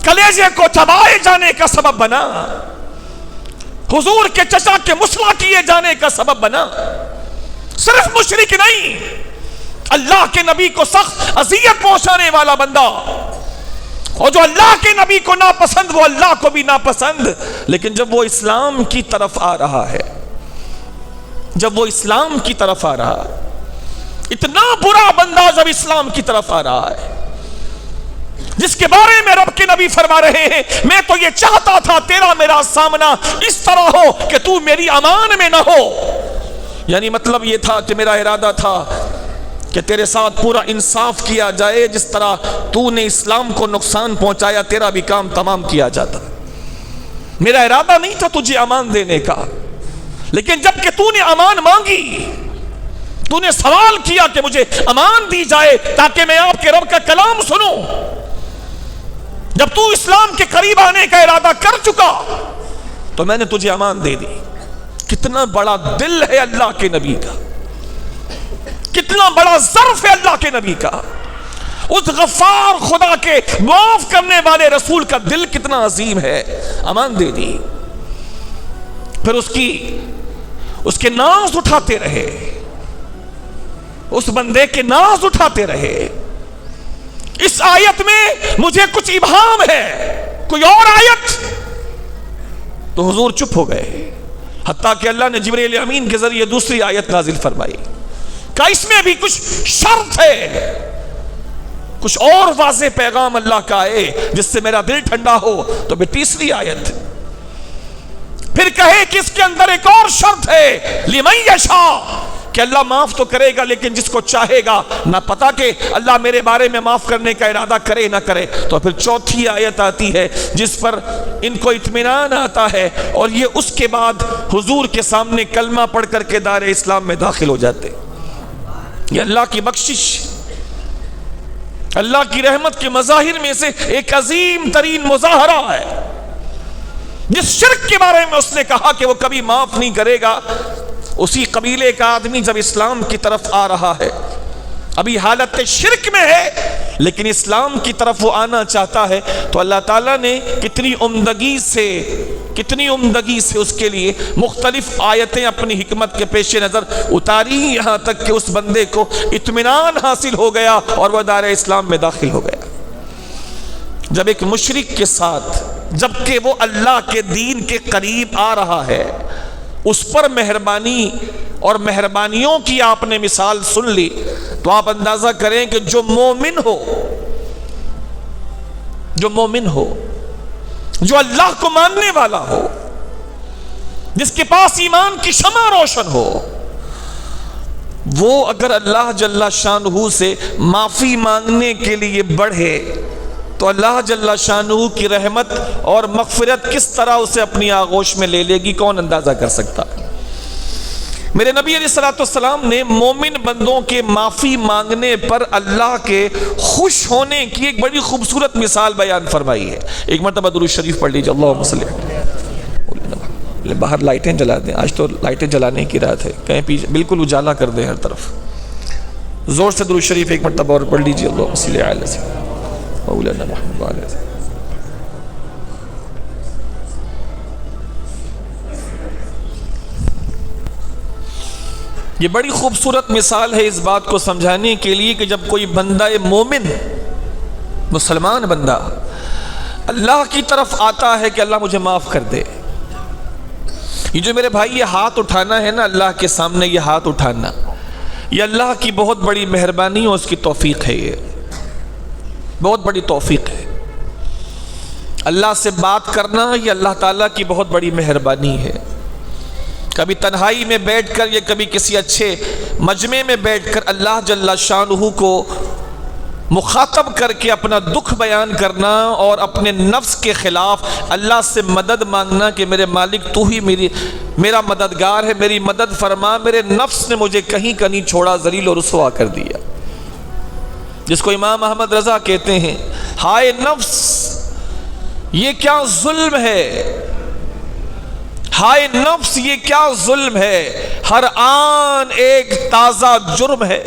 کلیجے کو چبائے جانے کا سبب بنا، حضور کے چچا کے مسلح کیے جانے کا سبب بنا۔ صرف مشرک نہیں، اللہ کے نبی کو سخت اذیت پہنچانے والا بندہ، اور جو اللہ کے نبی کو ناپسند وہ اللہ کو بھی ناپسند، لیکن جب وہ اسلام کی طرف آ رہا ہے، جب وہ اسلام کی طرف آ رہا ہے، اتنا برا بندہ جب اسلام کی طرف آ رہا ہے، جس کے بارے میں رب کے نبی فرما رہے ہیں میں تو یہ چاہتا تھا تیرا میرا سامنا اس طرح ہو کہ تو میری امان میں نہ ہو، یعنی مطلب یہ تھا کہ میرا ارادہ تھا کہ تیرے ساتھ پورا انصاف کیا جائے، جس طرح تو نے اسلام کو نقصان پہنچایا تیرا بھی کام تمام کیا جاتا۔ میرا ارادہ نہیں تھا تجھے امان دینے کا، لیکن جب کہ تو نے امان مانگی، تو نے سوال کیا کہ مجھے امان دی جائے تاکہ میں آپ کے رب کا کلام سنوں، جب تو اسلام کے قریب آنے کا ارادہ کر چکا تو میں نے تجھے امان دے دی۔ کتنا بڑا دل ہے اللہ کے نبی کا، کتنا بڑا ظرف ہے اللہ کے نبی کا، اس غفار خدا کے معاف کرنے والے رسول کا دل کتنا عظیم ہے، امان دے دی۔ پھر اس کے ناز اٹھاتے رہے، اس بندے کے ناز اٹھاتے رہے۔ اس آیت میں مجھے کچھ ابہام ہے، کوئی اور آیت، تو حضور چپ ہو گئے، حتیٰ کہ اللہ نے جبریل امین کے ذریعے دوسری آیت نازل فرمائی کہ اس میں بھی کچھ شرط ہے، کچھ اور واضح پیغام اللہ کا آئے جس سے میرا دل ٹھنڈا ہو، تو بھی تیسری آیت پھر کہے کہ اس کے اندر ایک اور شرط ہے، لمن یشاء، کہ اللہ معاف تو کرے گا لیکن جس کو چاہے گا، نہ پتا کہ اللہ میرے بارے میں معاف کرنے کا ارادہ کرے نہ کرے۔ تو پھر چوتھی آیت آتی ہے جس پر ان کو اطمینان آتا ہے، اور یہ اس کے بعد حضور کے سامنے کلمہ پڑھ کر کے دار اسلام میں داخل ہو جاتے۔ یہ اللہ کی بخشش، اللہ کی رحمت کے مظاہر میں سے ایک عظیم ترین مظاہرہ ہے۔ جس شرک کے بارے میں اس نے کہا کہ وہ کبھی معاف نہیں کرے گا، اسی قبیلے کا آدمی جب اسلام کی طرف آ رہا ہے، ابھی حالت شرک میں ہے لیکن اسلام کی طرف وہ آنا چاہتا ہے، تو اللہ تعالیٰ نے کتنی عمدگی سے اس کے لیے مختلف آیتیں اپنی حکمت کے پیش نظر اتاری، یہاں تک کہ اس بندے کو اطمینان حاصل ہو گیا اور وہ دار اسلام میں داخل ہو گیا۔ جب ایک مشرک کے ساتھ، جبکہ وہ اللہ کے دین کے قریب آ رہا ہے، اس پر مہربانی اور مہربانیوں کی آپ نے مثال سن لی، تو آپ اندازہ کریں کہ جو مومن ہو، جو اللہ کو ماننے والا ہو، جس کے پاس ایمان کی شمع روشن ہو، وہ اگر اللہ جل شانہ سے معافی مانگنے کے لیے بڑھے تو اللہ جل شانہ کی رحمت اور مغفرت کس طرح اسے اپنی آغوش میں لے لے گی، کون اندازہ کر سکتا ہے۔ میرے نبی علیہ السلام نے مومن بندوں کے معافی مانگنے پر اللہ کے خوش ہونے کی ایک بڑی خوبصورت مثال بیان فرمائی ہے۔ ایک مرتبہ درود شریف پڑھ لیجیے، اللہم صلی علیہ۔ باہر لائٹیں جلا دیں، آج تو لائٹیں جلانے کی رات ہے، کہیں پیچھے بالکل اجالا کر دیں ہر طرف۔ زور سے درود شریف ایک مرتبہ اور پڑھ لیجیے، اللہم صلی علیہ مولانا محمد علیہ۔ یہ بڑی خوبصورت مثال ہے اس بات کو سمجھانے کے لیے کہ جب کوئی بندہ مومن، مسلمان بندہ اللہ کی طرف آتا ہے کہ اللہ مجھے معاف کر دے، یہ جو میرے بھائی یہ ہاتھ اٹھانا ہے نا اللہ کے سامنے، یہ ہاتھ اٹھانا یہ اللہ کی بہت بڑی مہربانی اور اس کی توفیق ہے، یہ بہت بڑی توفیق ہے۔ اللہ سے بات کرنا یہ اللہ تعالیٰ کی بہت بڑی مہربانی ہے۔ کبھی تنہائی میں بیٹھ کر یا کبھی کسی اچھے مجمع میں بیٹھ کر اللہ جل شانہ کو مخاطب کر کے اپنا دکھ بیان کرنا اور اپنے نفس کے خلاف اللہ سے مدد مانگنا کہ میرے مالک تو ہی میرا مددگار ہے، میری مدد فرما، میرے نفس نے مجھے کہیں کا نہیں چھوڑا، ذلیل اور رسوا کر دیا، جس کو امام احمد رضا کہتے ہیں ہائے نفس یہ کیا ظلم ہے، ہائے نفس یہ کیا ظلم ہے، ہر آن ایک تازہ جرم ہے،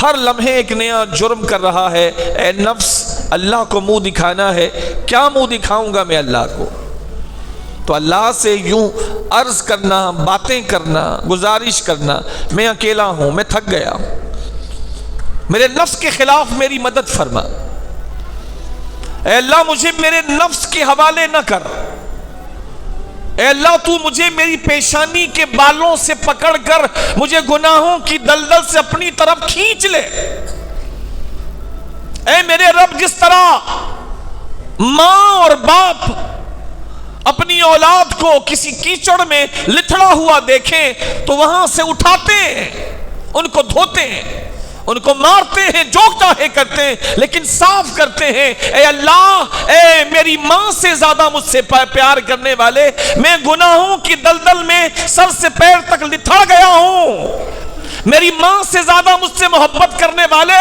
ہر لمحے ایک نیا جرم کر رہا ہے۔ اے نفس اللہ کو منہ دکھانا ہے، کیا منہ دکھاؤں گا میں اللہ کو؟ تو اللہ سے یوں عرض کرنا، باتیں کرنا، گزارش کرنا، میں اکیلا ہوں، میں تھک گیا ہوں، میرے نفس کے خلاف میری مدد فرما، اے اللہ مجھے میرے نفس کے حوالے نہ کر، اے اللہ تو مجھے میری پیشانی کے بالوں سے پکڑ کر مجھے گناہوں کی دلدل سے اپنی طرف کھینچ لے۔ اے میرے رب جس طرح ماں اور باپ اپنی اولاد کو کسی کیچڑ میں لتھڑا ہوا دیکھیں تو وہاں سے اٹھاتے ہیں، ان کو دھوتے ہیں، ان کو مارتے ہیں، جو چاہے کرتے ہیں، لیکن صاف کرتے ہیں۔ اے اللہ، اے میری ماں سے زیادہ مجھ سے پیار کرنے والے، میں گناہوں کی دلدل میں سر سے پیر تک لتھڑ گیا ہوں، میری ماں سے زیادہ مجھ سے محبت کرنے والے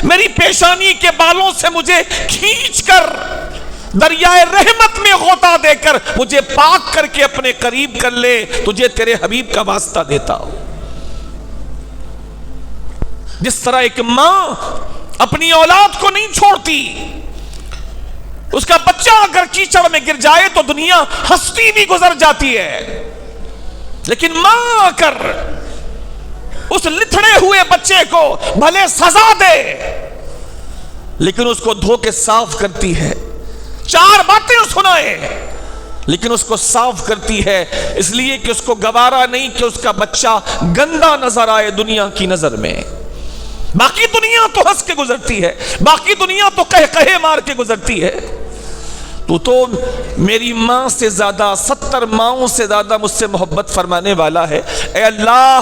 میری پیشانی کے بالوں سے مجھے کھینچ کر دریائے رحمت میں غوطہ دے کر مجھے پاک کر کے اپنے قریب کر لے، تجھے تیرے حبیب کا واسطہ دیتا ہوں۔ جس طرح ایک ماں اپنی اولاد کو نہیں چھوڑتی، اس کا بچہ اگر کیچڑ میں گر جائے تو دنیا ہستی بھی گزر جاتی ہے، لیکن ماں آ کر اس لتھڑے ہوئے بچے کو بھلے سزا دے لیکن اس کو دھو کے صاف کرتی ہے، چار باتیں سنائے لیکن اس کو صاف کرتی ہے، اس لیے کہ اس کو گوارا نہیں کہ اس کا بچہ گندا نظر آئے دنیا کی نظر میں۔ باقی دنیا تو ہنس کے گزرتی ہے، باقی دنیا تو کہے مار کے گزرتی ہے، تو میری ماں سے زیادہ 70 ماؤں سے زیادہ مجھ سے محبت فرمانے والا ہے۔ اے اللہ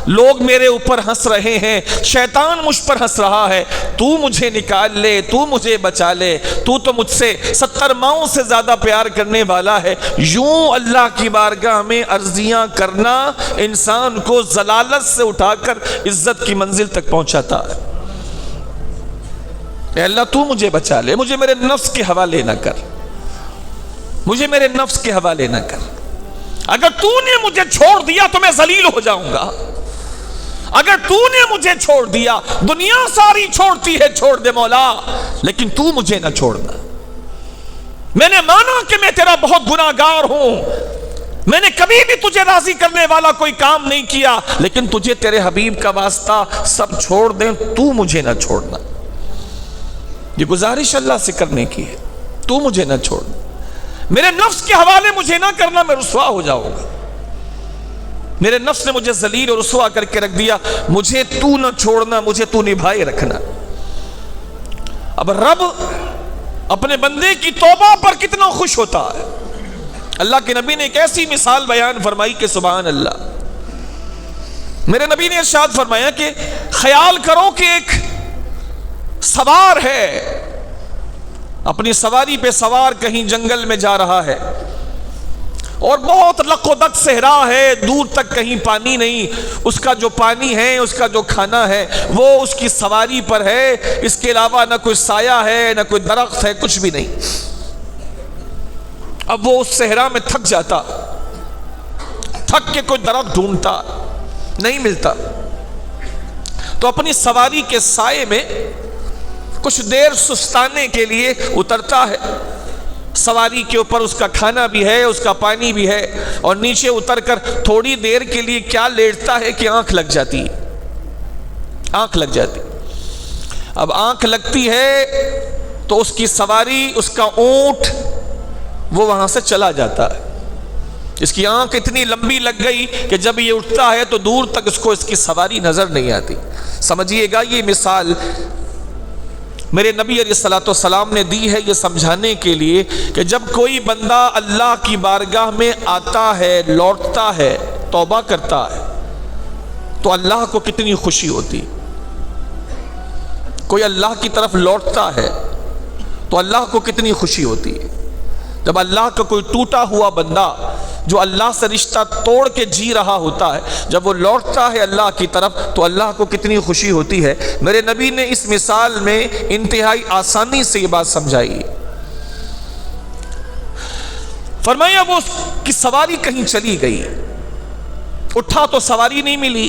لوگ میرے اوپر ہنس رہے ہیں، شیطان مجھ پر ہنس رہا ہے، تو مجھے نکال لے، تو مجھے بچا لے، تو مجھ سے 70 ماؤں سے زیادہ پیار کرنے والا ہے۔ یوں اللہ کی بارگاہ میں عرضیاں کرنا انسان کو ضلالت سے اٹھا کر عزت کی منزل تک پہنچاتا ہے۔ اے اللہ تو مجھے بچا لے، مجھے میرے نفس کے حوالے نہ کر، مجھے میرے نفس کے حوالے نہ کر، اگر تو نے مجھے چھوڑ دیا تو میں ذلیل ہو جاؤں گا، اگر تو نے مجھے چھوڑ دیا، دنیا ساری چھوڑتی ہے، چھوڑ دے مولا، لیکن تو مجھے نہ چھوڑنا۔ میں نے مانا کہ میں تیرا بہت گناہگار ہوں، میں نے کبھی بھی تجھے راضی کرنے والا کوئی کام نہیں کیا، لیکن تجھے تیرے حبیب کا واسطہ سب چھوڑ دیں، تو مجھے نہ چھوڑنا۔ یہ گزارش اللہ سے کرنے کی ہے، تو مجھے نہ چھوڑنا، میرے نفس کے حوالے مجھے نہ کرنا، میں رسوا ہو جاؤں گا۔ میرے نفس نے مجھے ذلیل اور رسوا کر کے رکھ دیا، مجھے تو نہ چھوڑنا، مجھے تو نبھائے رکھنا۔ اب رب اپنے بندے کی توبہ پر کتنا خوش ہوتا ہے۔ اللہ کے نبی نے ایک ایسی مثال بیان فرمائی کہ سبحان اللہ۔ میرے نبی نے ارشاد فرمایا کہ خیال کرو کہ ایک سوار ہے، اپنی سواری پہ سوار کہیں جنگل میں جا رہا ہے اور بہت لق و دق صحرا ہے، دور تک کہیں پانی نہیں، اس کا جو پانی ہے، اس کا جو کھانا ہے وہ اس کی سواری پر ہے، اس کے علاوہ نہ کوئی سایہ ہے، نہ کوئی درخت ہے، کچھ بھی نہیں۔ اب وہ اس صحرا میں تھک جاتا، تھک کے کوئی درخت ڈھونڈتا، نہیں ملتا، تو اپنی سواری کے سائے میں کچھ دیر سستانے کے لیے اترتا ہے۔ سواری کے اوپر اس کا کھانا بھی ہے، اس کا پانی بھی ہے، اور نیچے اتر کر تھوڑی دیر کے لیے کیا لیٹتا ہے کہ آنکھ لگ جاتی ہے، آنکھ لگ جاتی۔ اب آنکھ لگتی ہے تو اس کی سواری، اس کا اونٹ وہ وہاں سے چلا جاتا ہے۔ اس کی آنکھ اتنی لمبی لگ گئی کہ جب یہ اٹھتا ہے تو دور تک اس کو اس کی سواری نظر نہیں آتی۔ سمجھیے گا یہ مثال میرے نبی علیہ الصلوۃ والسلام نے دی ہے یہ سمجھانے کے لیے کہ جب کوئی بندہ اللہ کی بارگاہ میں آتا ہے، لوٹتا ہے، توبہ کرتا ہے تو اللہ کو کتنی خوشی ہوتی۔ کوئی اللہ کی طرف لوٹتا ہے تو اللہ کو کتنی خوشی ہوتی ہے. جب اللہ کا کوئی ٹوٹا ہوا بندہ جو اللہ سے رشتہ توڑ کے جی رہا ہوتا ہے، جب وہ لوٹتا ہے اللہ کی طرف تو اللہ کو کتنی خوشی ہوتی ہے. میرے نبی نے اس مثال میں انتہائی آسانی سے یہ بات سمجھائی. فرمایا وہ اس کی سواری کہیں چلی گئی، اٹھا تو سواری نہیں ملی.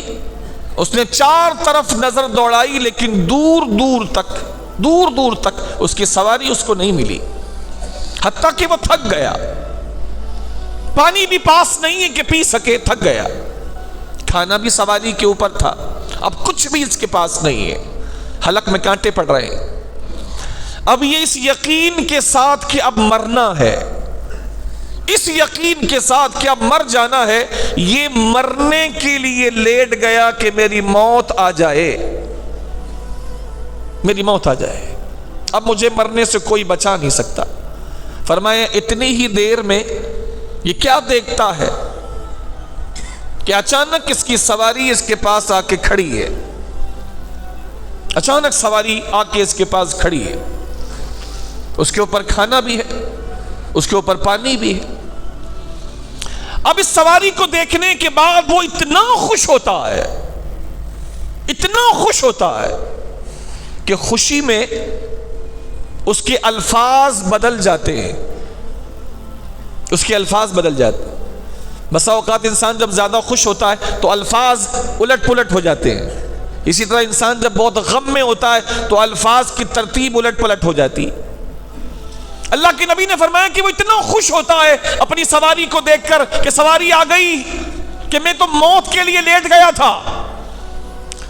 اس نے چار طرف نظر دوڑائی لیکن دور دور تک اس کی سواری اس کو نہیں ملی، حتیٰ کہ وہ تھک گیا. پانی بھی پاس نہیں ہے کہ پی سکے، تھک گیا. کھانا بھی سواری کے اوپر تھا، اب کچھ بھی اس کے پاس نہیں ہے، حلق میں کانٹے پڑ رہے ہیں. اب یہ اس یقین کے ساتھ کہ اب مرنا ہے، اس یقین کے ساتھ کہ اب مر جانا ہے، یہ مرنے کے لیے لیٹ گیا کہ میری موت آ جائے، میری موت آ جائے، اب مجھے مرنے سے کوئی بچا نہیں سکتا. فرمایا اتنی ہی دیر میں یہ کیا دیکھتا ہے کہ اچانک اس کی سواری اس کے پاس آ کے کھڑی ہے. اچانک سواری آ کے اس کے پاس کھڑی ہے، اس کے اوپر کھانا بھی ہے، اس کے اوپر پانی بھی ہے. اب اس سواری کو دیکھنے کے بعد وہ اتنا خوش ہوتا ہے، اتنا خوش ہوتا ہے کہ خوشی میں اس کے الفاظ بدل جاتے ہیں، اس کے الفاظ بدل جاتے ہیں. بسا اوقات انسان جب زیادہ خوش ہوتا ہے تو الفاظ الٹ پلٹ ہو جاتے ہیں. اسی طرح انسان جب بہت غم میں ہوتا ہے تو الفاظ کی ترتیب الٹ پلٹ ہو جاتی. اللہ کے نبی نے فرمایا کہ وہ اتنا خوش ہوتا ہے اپنی سواری کو دیکھ کر کہ سواری آ گئی، کہ میں تو موت کے لیے لیٹ گیا تھا،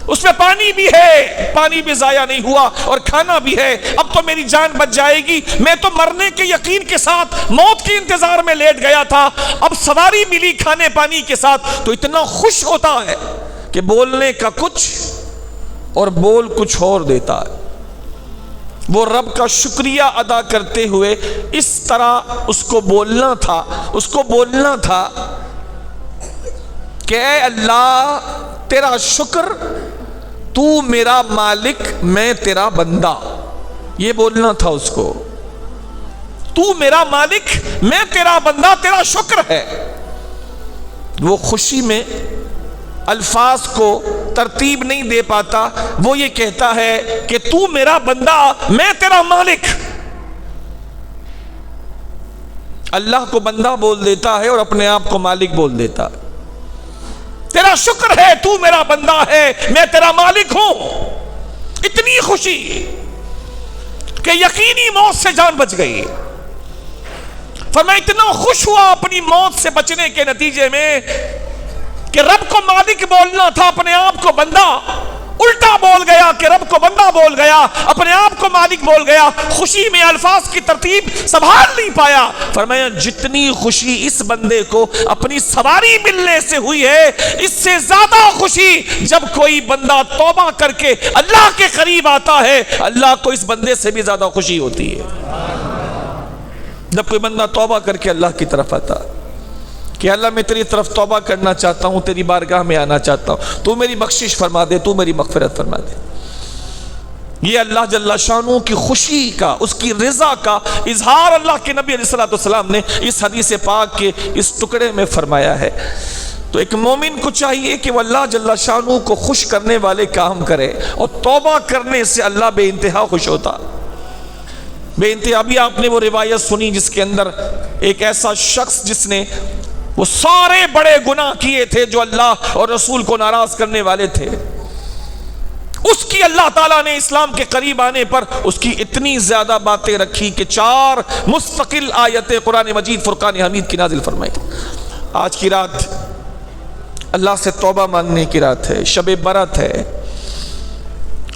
اس میں پانی بھی ہے، پانی بھی ضائع نہیں ہوا، اور کھانا بھی ہے، اب تو میری جان بچ جائے گی. میں تو مرنے کے یقین کے ساتھ موت کے انتظار میں لیٹ گیا تھا، اب سواری ملی کھانے پانی کے ساتھ تو اتنا خوش ہوتا ہے کہ بولنے کا کچھ اور بول کچھ اور دیتا ہے. وہ رب کا شکریہ ادا کرتے ہوئے اس طرح اس کو بولنا تھا کہ اے اللہ تیرا شکر، تو میرا مالک میں تیرا بندہ. یہ بولنا تھا اس کو، تو میرا مالک میں تیرا بندہ، تیرا شکر ہے. وہ خوشی میں الفاظ کو ترتیب نہیں دے پاتا، وہ یہ کہتا ہے کہ تو میرا بندہ میں تیرا مالک. اللہ کو بندہ بول دیتا ہے اور اپنے آپ کو مالک بول دیتا. تیرا شکر ہے، تو میرا بندہ ہے، میں تیرا مالک ہوں. اتنی خوشی کہ یقینی موت سے جان بچ گئی. فرمایا اتنا خوش ہوا اپنی موت سے بچنے کے نتیجے میں کہ رب کو مالک بولنا تھا، اپنے آپ کو بندہ الٹا بول گیا کہ رب کو بندہ بول گیا، اپنے آپ کو مالک بول گیا. خوشی میں الفاظ کی ترتیب سنبھال نہیں پایا. فرمایا جتنی خوشی اس بندے کو اپنی سواری ملنے سے ہوئی ہے، اس سے زیادہ خوشی جب کوئی بندہ توبہ کر کے اللہ کے قریب آتا ہے، اللہ کو اس بندے سے بھی زیادہ خوشی ہوتی ہے. جب کوئی بندہ توبہ کر کے اللہ کی طرف آتا کہ اللہ میں تیری طرف توبہ کرنا چاہتا ہوں، تیری بارگاہ میں آنا چاہتا ہوں، تو میری بخشش فرما دے، تو میری مغفرت فرما دے. یہ اللہ جل شانہ کی خوشی کا، اس کی رضا کا اظہار اللہ کے نبی علیہ الصلوۃ والسلام نے اس حدیث پاک کے اس ٹکڑے میں فرمایا ہے. تو ایک مومن کو چاہیے کہ وہ اللہ جل شانہ کو خوش کرنے والے کام کرے، اور توبہ کرنے سے اللہ بے انتہا خوش ہوتا. بے انتہا. ابھی آپ نے وہ روایت سنی جس کے اندر ایک ایسا شخص جس نے وہ سارے بڑے گناہ کیے تھے جو اللہ اور رسول کو ناراض کرنے والے تھے، اس کی اللہ تعالیٰ نے اسلام کے قریب آنے پر اس کی اتنی زیادہ باتیں رکھی کہ 4 مستقل آیتیں قرآن مجید فرقان حمید کی نازل فرمائی. آج کی رات اللہ سے توبہ مانگنے کی رات ہے، شب برات ہے.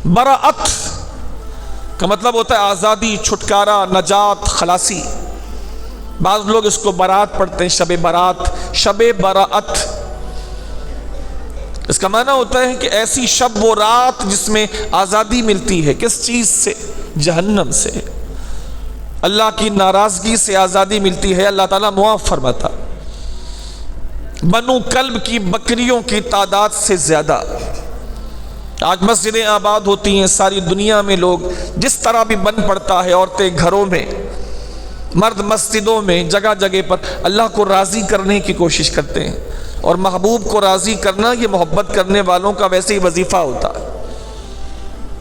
براءت کا مطلب ہوتا ہے آزادی، چھٹکارا، نجات، خلاصی. بعض لوگ اس کو برات پڑھتے ہیں، شب برات، شب براءت. اس کا معنی ہوتا ہے کہ ایسی شب و رات جس میں آزادی ملتی ہے. کس چیز سے؟ جہنم سے. اللہ کی ناراضگی سے آزادی ملتی ہے. اللہ تعالیٰ معاف فرماتا. بنو کلب کی بکریوں کی تعداد سے زیادہ آج مسجدیں آباد ہوتی ہیں ساری دنیا میں، لوگ جس طرح بھی بن پڑتا ہے، عورتیں گھروں میں، مرد مسجدوں میں، جگہ جگہ پر اللہ کو راضی کرنے کی کوشش کرتے ہیں، اور محبوب کو راضی کرنا یہ محبت کرنے والوں کا ویسے ہی وظیفہ ہوتا ہے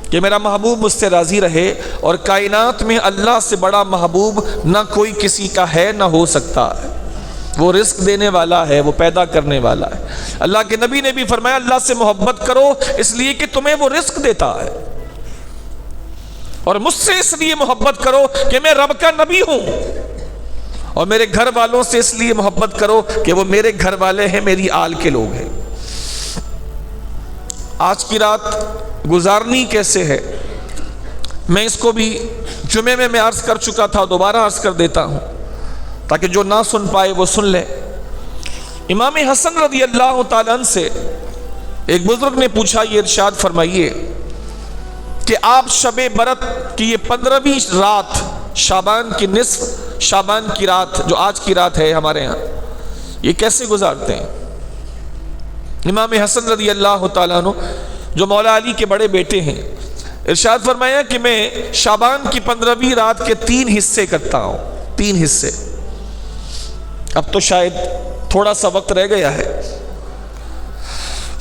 کہ میرا محبوب مجھ سے راضی رہے، اور کائنات میں اللہ سے بڑا محبوب نہ کوئی کسی کا ہے نہ ہو سکتا ہے۔ وہ رزق دینے والا ہے، وہ پیدا کرنے والا ہے۔ اللہ کے نبی نے بھی فرمایا اللہ سے محبت کرو اس لیے کہ تمہیں وہ رزق دیتا ہے، اور مجھ سے اس لیے محبت کرو کہ میں رب کا نبی ہوں، اور میرے گھر والوں سے اس لیے محبت کرو کہ وہ میرے گھر والے ہیں، میری آل کے لوگ ہیں۔ آج کی رات گزارنی کیسے ہے، میں اس کو بھی جمعے میں عرض کر چکا تھا، دوبارہ عرض کر دیتا ہوں تاکہ جو نہ سن پائے وہ سن لے۔ امام حسن رضی اللہ تعالیٰ عنہ سے ایک بزرگ نے پوچھا، یہ ارشاد فرمائیے کہ آپ شب برات کی یہ 15ویں رات، شعبان کی نصف، شعبان کی رات جو آج کی رات ہے ہمارے ہاں، یہ کیسے گزارتے ہیں؟ امام حسن رضی اللہ تعالیٰ عنہ جو مولا علی کے بڑے بیٹے ہیں، ارشاد فرمایا کہ میں شعبان کی 15ویں رات کے 3 حصے کرتا ہوں، 3 حصے۔ اب تو شاید تھوڑا سا وقت رہ گیا ہے،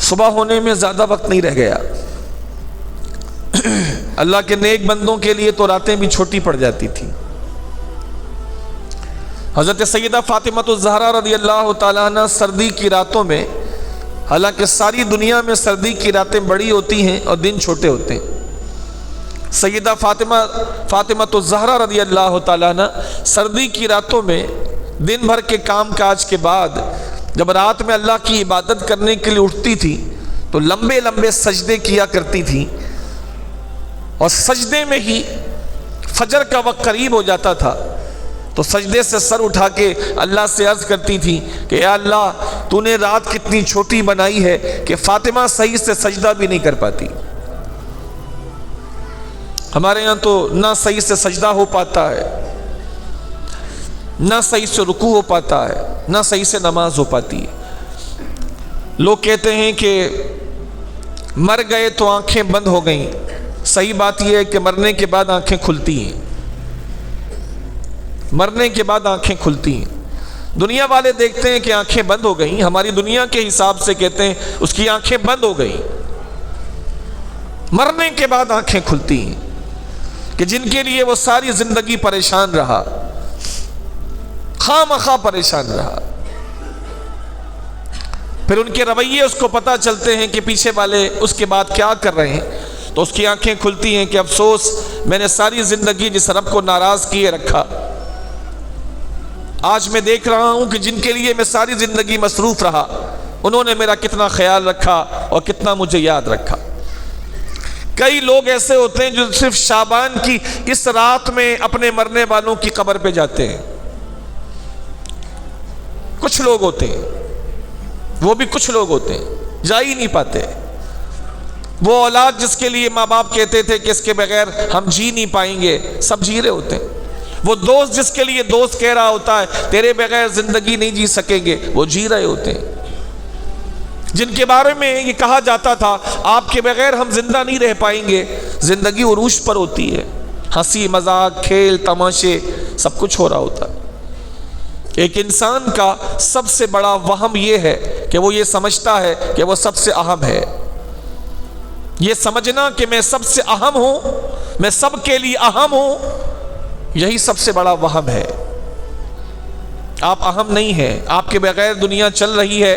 صبح ہونے میں زیادہ وقت نہیں رہ گیا۔ اللہ کے نیک بندوں کے لیے تو راتیں بھی چھوٹی پڑ جاتی تھی۔ حضرت سیدہ فاطمہ الزہرا رضی اللہ تعالیٰ عنہ سردی کی راتوں میں، حالانکہ ساری دنیا میں سردی کی راتیں بڑی ہوتی ہیں اور دن چھوٹے ہوتے ہیں، سیدہ فاطمہ الزہرا رضی اللہ تعالیٰ عنہ سردی کی راتوں میں دن بھر کے کام کاج کے بعد جب رات میں اللہ کی عبادت کرنے کے لیے اٹھتی تھی تو لمبے لمبے سجدے کیا کرتی تھی، اور سجدے میں ہی فجر کا وقت قریب ہو جاتا تھا تو سجدے سے سر اٹھا کے اللہ سے عرض کرتی تھی کہ یا اللہ تو نے رات کتنی چھوٹی بنائی ہے کہ فاطمہ صحیح سے سجدہ بھی نہیں کر پاتی۔ ہمارے یہاں تو نہ صحیح سے سجدہ ہو پاتا ہے، نہ صحیح سے رکوع ہو پاتا ہے، نہ صحیح سے نماز ہو پاتی ہے۔ لوگ کہتے ہیں کہ مر گئے تو آنکھیں بند ہو گئیں، صحیح بات یہ ہے کہ مرنے کے بعد آنکھیں کھلتی ہیں، مرنے کے بعد آنکھیں کھلتی ہیں۔ دنیا والے دیکھتے ہیں کہ آنکھیں بند ہو گئیں، ہماری دنیا کے حساب سے کہتے ہیں اس کی آنکھیں بند ہو گئیں، مرنے کے بعد آنکھیں کھلتی ہیں، کہ جن کے لیے وہ ساری زندگی پریشان رہا، خواہ مخواہ پریشان رہا، پھر ان کے رویے اس کو پتہ چلتے ہیں کہ پیچھے والے اس کے بعد کیا کر رہے ہیں، تو اس کی آنکھیں کھلتی ہیں کہ افسوس میں نے ساری زندگی جس رب کو ناراض کیے رکھا، آج میں دیکھ رہا ہوں کہ جن کے لیے میں ساری زندگی مصروف رہا انہوں نے میرا کتنا خیال رکھا اور کتنا مجھے یاد رکھا۔ کئی لوگ ایسے ہوتے ہیں جو صرف شعبان کی اس رات میں اپنے مرنے والوں کی قبر پہ جاتے ہیں، کچھ لوگ ہوتے ہیں، وہ بھی کچھ لوگ ہوتے ہیں جا ہی نہیں پاتے۔ وہ اولاد جس کے لیے ماں باپ کہتے تھے کہ اس کے بغیر ہم جی نہیں پائیں گے، سب جی رہے ہوتے ہیں۔ وہ دوست جس کے لیے دوست کہہ رہا ہوتا ہے تیرے بغیر زندگی نہیں جی سکیں گے، وہ جی رہے ہوتے ہیں۔ جن کے بارے میں یہ کہا جاتا تھا آپ کے بغیر ہم زندہ نہیں رہ پائیں گے، زندگی عروج پر ہوتی ہے، ہنسی مذاق کھیل تماشے سب کچھ ہو رہا ہوتا ہے۔ ایک انسان کا سب سے بڑا وہم یہ ہے کہ وہ یہ سمجھتا ہے کہ وہ سب سے اہم ہے۔ یہ سمجھنا کہ میں سب سے اہم ہوں، میں سب کے لیے اہم ہوں، یہی سب سے بڑا وہم ہے۔ آپ اہم نہیں ہیں، آپ کے بغیر دنیا چل رہی ہے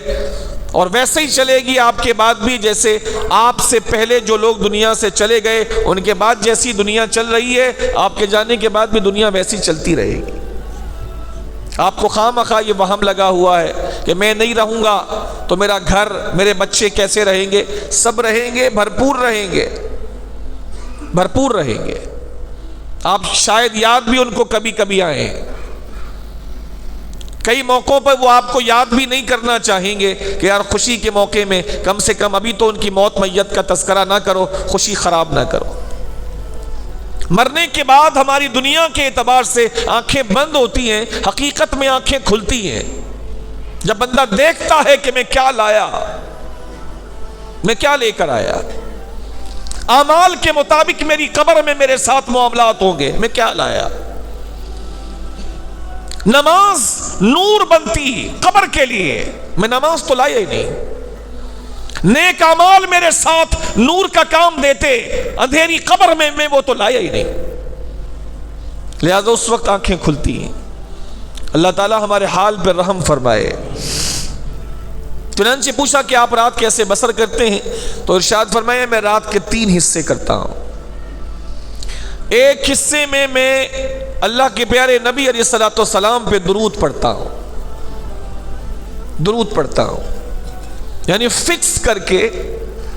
اور ویسے ہی چلے گی آپ کے بعد بھی، جیسے آپ سے پہلے جو لوگ دنیا سے چلے گئے ان کے بعد جیسی دنیا چل رہی ہے آپ کے جانے کے بعد بھی دنیا ویسی چلتی رہے گی۔ آپ کو خواہ مخواہ یہ وہم لگا ہوا ہے کہ میں نہیں رہوں گا تو میرا گھر میرے بچے کیسے رہیں گے، سب رہیں گے، بھرپور رہیں گے، بھرپور رہیں گے۔ آپ شاید یاد بھی ان کو کبھی کبھی آئیں، کئی موقعوں پر وہ آپ کو یاد بھی نہیں کرنا چاہیں گے کہ یار خوشی کے موقع میں کم سے کم ابھی تو ان کی موت میت کا تذکرہ نہ کرو، خوشی خراب نہ کرو۔ مرنے کے بعد ہماری دنیا کے اعتبار سے آنکھیں بند ہوتی ہیں، حقیقت میں آنکھیں کھلتی ہیں جب بندہ دیکھتا ہے کہ میں کیا لایا، میں کیا لے کر آیا۔ اعمال کے مطابق میری قبر میں میرے ساتھ معاملات ہوں گے. میں کیا لایا؟ نماز نور بنتی قبر کے لیے، میں نماز تو لایا ہی نہیں. نیک اعمال میرے ساتھ نور کا کام دیتے، اندھیری قبر میں وہ تو لایا ہی نہیں. لہذا اس وقت آنکھیں کھلتی ہیں. اللہ تعالی ہمارے حال پر رحم فرمائے. چنانچہ پوچھا کہ آپ رات کیسے بسر کرتے ہیں؟ تو ارشاد فرمایا میں رات کے 3 حصے کرتا ہوں. ایک حصے میں اللہ کے پیارے نبی علیہ الصلوۃ والسلام پہ درود پڑھتا ہوں. درود پڑھتا ہوں یعنی فکس کر کے.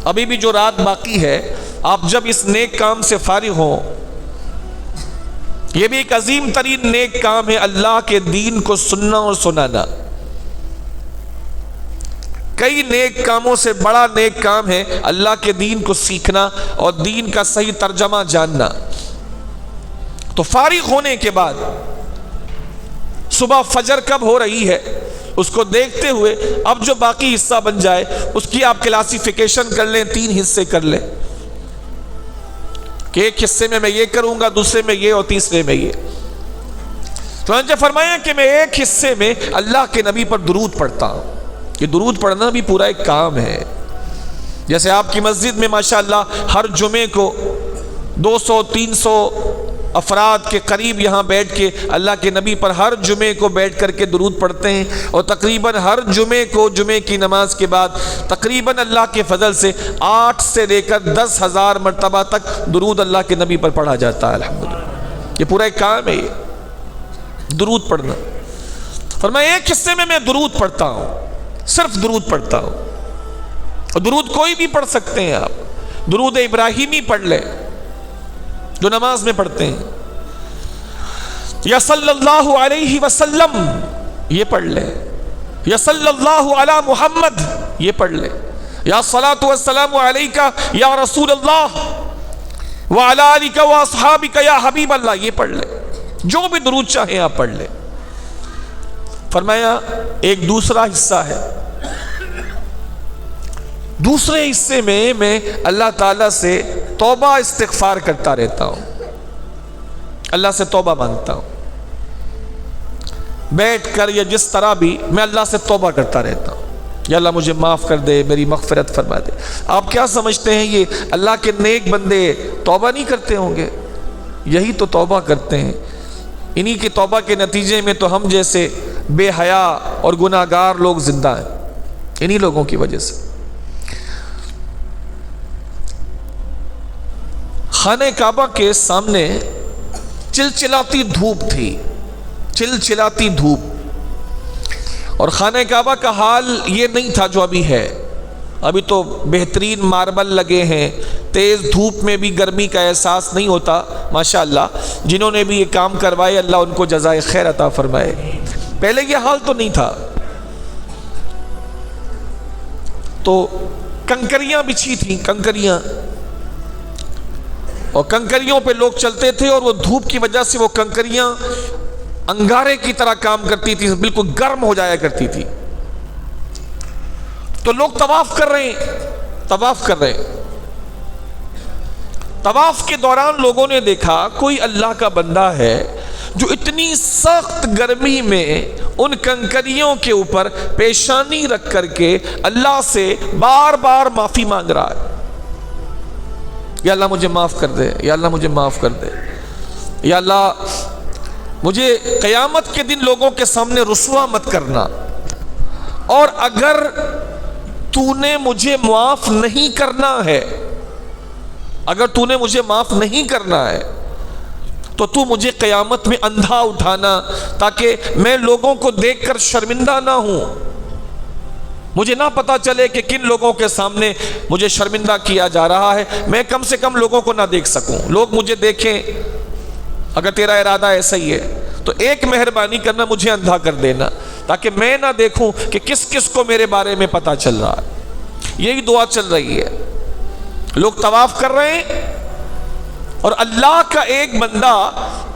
ابھی بھی جو رات باقی ہے، آپ جب اس نیک کام سے فارغ ہوں، یہ بھی ایک عظیم ترین نیک کام ہے، اللہ کے دین کو سننا اور سنانا. کئی نیک کاموں سے بڑا نیک کام ہے اللہ کے دین کو سیکھنا اور دین کا صحیح ترجمہ جاننا. تو فارغ ہونے کے بعد صبح فجر کب ہو رہی ہے اس کو دیکھتے ہوئے اب جو باقی حصہ بن جائے اس کی آپ کلاسیفیکیشن کر لیں، 3 حصے کر لیں کہ ایک حصے میں یہ کروں گا، دوسرے میں یہ اور تیسرے میں یہ. چنانچہ فرمایا کہ میں ایک حصے میں اللہ کے نبی پر درود پڑھتا ہوں. یہ درود پڑھنا بھی پورا ایک کام ہے. جیسے آپ کی مسجد میں ماشاءاللہ ہر جمعے کو 200-300 افراد کے قریب یہاں بیٹھ کے اللہ کے نبی پر ہر جمعے کو بیٹھ کر کے درود پڑھتے ہیں، اور تقریباً ہر جمعے کو جمعے کی نماز کے بعد تقریباً اللہ کے فضل سے 8 سے لے کر 10,000 مرتبہ تک درود اللہ کے نبی پر پڑھا جاتا ہے. الحمدللہ یہ پورا ایک کام ہے، یہ درود پڑھنا. فرمایا ایک حصے میں درود پڑھتا ہوں، صرف درود پڑھتا ہوں. اور درود کوئی بھی پڑھ سکتے ہیں آپ. درود ابراہیمی پڑھ لیں جو نماز میں پڑھتے ہیں، یا صلی اللہ علیہ وسلم یہ پڑھ لے، یا صلی اللہ علی محمد یہ پڑھ لے، یا صلاۃ والسلام علیک یا رسول اللہ وعلی آلک واصحابک یا حبیب اللہ یہ پڑھ لے. جو بھی درود چاہیں آپ پڑھ لیں. فرمایا ایک دوسرا حصہ ہے، دوسرے حصے میں اللہ تعالیٰ سے توبہ استغفار کرتا رہتا ہوں، اللہ سے توبہ مانگتا ہوں. بیٹھ کر یا جس طرح بھی میں اللہ سے توبہ کرتا رہتا ہوں، یا اللہ مجھے معاف کر دے، میری مغفرت فرما دے. آپ کیا سمجھتے ہیں یہ اللہ کے نیک بندے توبہ نہیں کرتے ہوں گے؟ یہی تو توبہ کرتے ہیں. انہی کی توبہ کے نتیجے میں تو ہم جیسے بے حیا اور گناہگار لوگ زندہ ہیں، انہی لوگوں کی وجہ سے. خانہ کعبہ کے سامنے چلچلاتی دھوپ تھی، چلچلاتی دھوپ. اور خانہ کعبہ کا حال یہ نہیں تھا جو ابھی ہے. ابھی تو بہترین ماربل لگے ہیں، تیز دھوپ میں بھی گرمی کا احساس نہیں ہوتا. ماشاءاللہ جنہوں نے بھی یہ کام کروائے اللہ ان کو جزائے خیر عطا فرمائے. پہلے یہ حال تو نہیں تھا. تو کنکریاں بچھی تھیں، کنکریاں، اور کنکریوں پہ لوگ چلتے تھے، اور وہ دھوپ کی وجہ سے وہ کنکریاں انگارے کی طرح کام کرتی تھی، بالکل گرم ہو جایا کرتی تھی. تو لوگ طواف کر رہے ہیں، طواف کر رہے ہیں. طواف کے دوران لوگوں نے دیکھا کوئی اللہ کا بندہ ہے جو اتنی سخت گرمی میں ان کنکریوں کے اوپر پیشانی رکھ کر کے اللہ سے بار بار معافی مانگ رہا ہے. یا اللہ مجھے معاف کر دے، یا اللہ مجھے معاف کر دے، یا اللہ مجھے قیامت کے دن لوگوں کے سامنے رسوا مت کرنا، اور اگر تو نے مجھے معاف نہیں کرنا ہے، اگر تو نے مجھے معاف نہیں کرنا ہے تو تو مجھے قیامت میں اندھا اٹھانا تاکہ میں لوگوں کو دیکھ کر شرمندہ نہ ہوں. مجھے نہ پتا چلے کہ کن لوگوں کے سامنے مجھے شرمندہ کیا جا رہا ہے، میں کم سے کم لوگوں کو نہ دیکھ سکوں، لوگ مجھے دیکھیں. اگر تیرا ارادہ ایسا ہی ہے تو ایک مہربانی کرنا، مجھے اندھا کر دینا تاکہ میں نہ دیکھوں کہ کس کس کو میرے بارے میں پتا چل رہا ہے. یہی دعا چل رہی ہے. لوگ طواف کر رہے ہیں اور اللہ کا ایک بندہ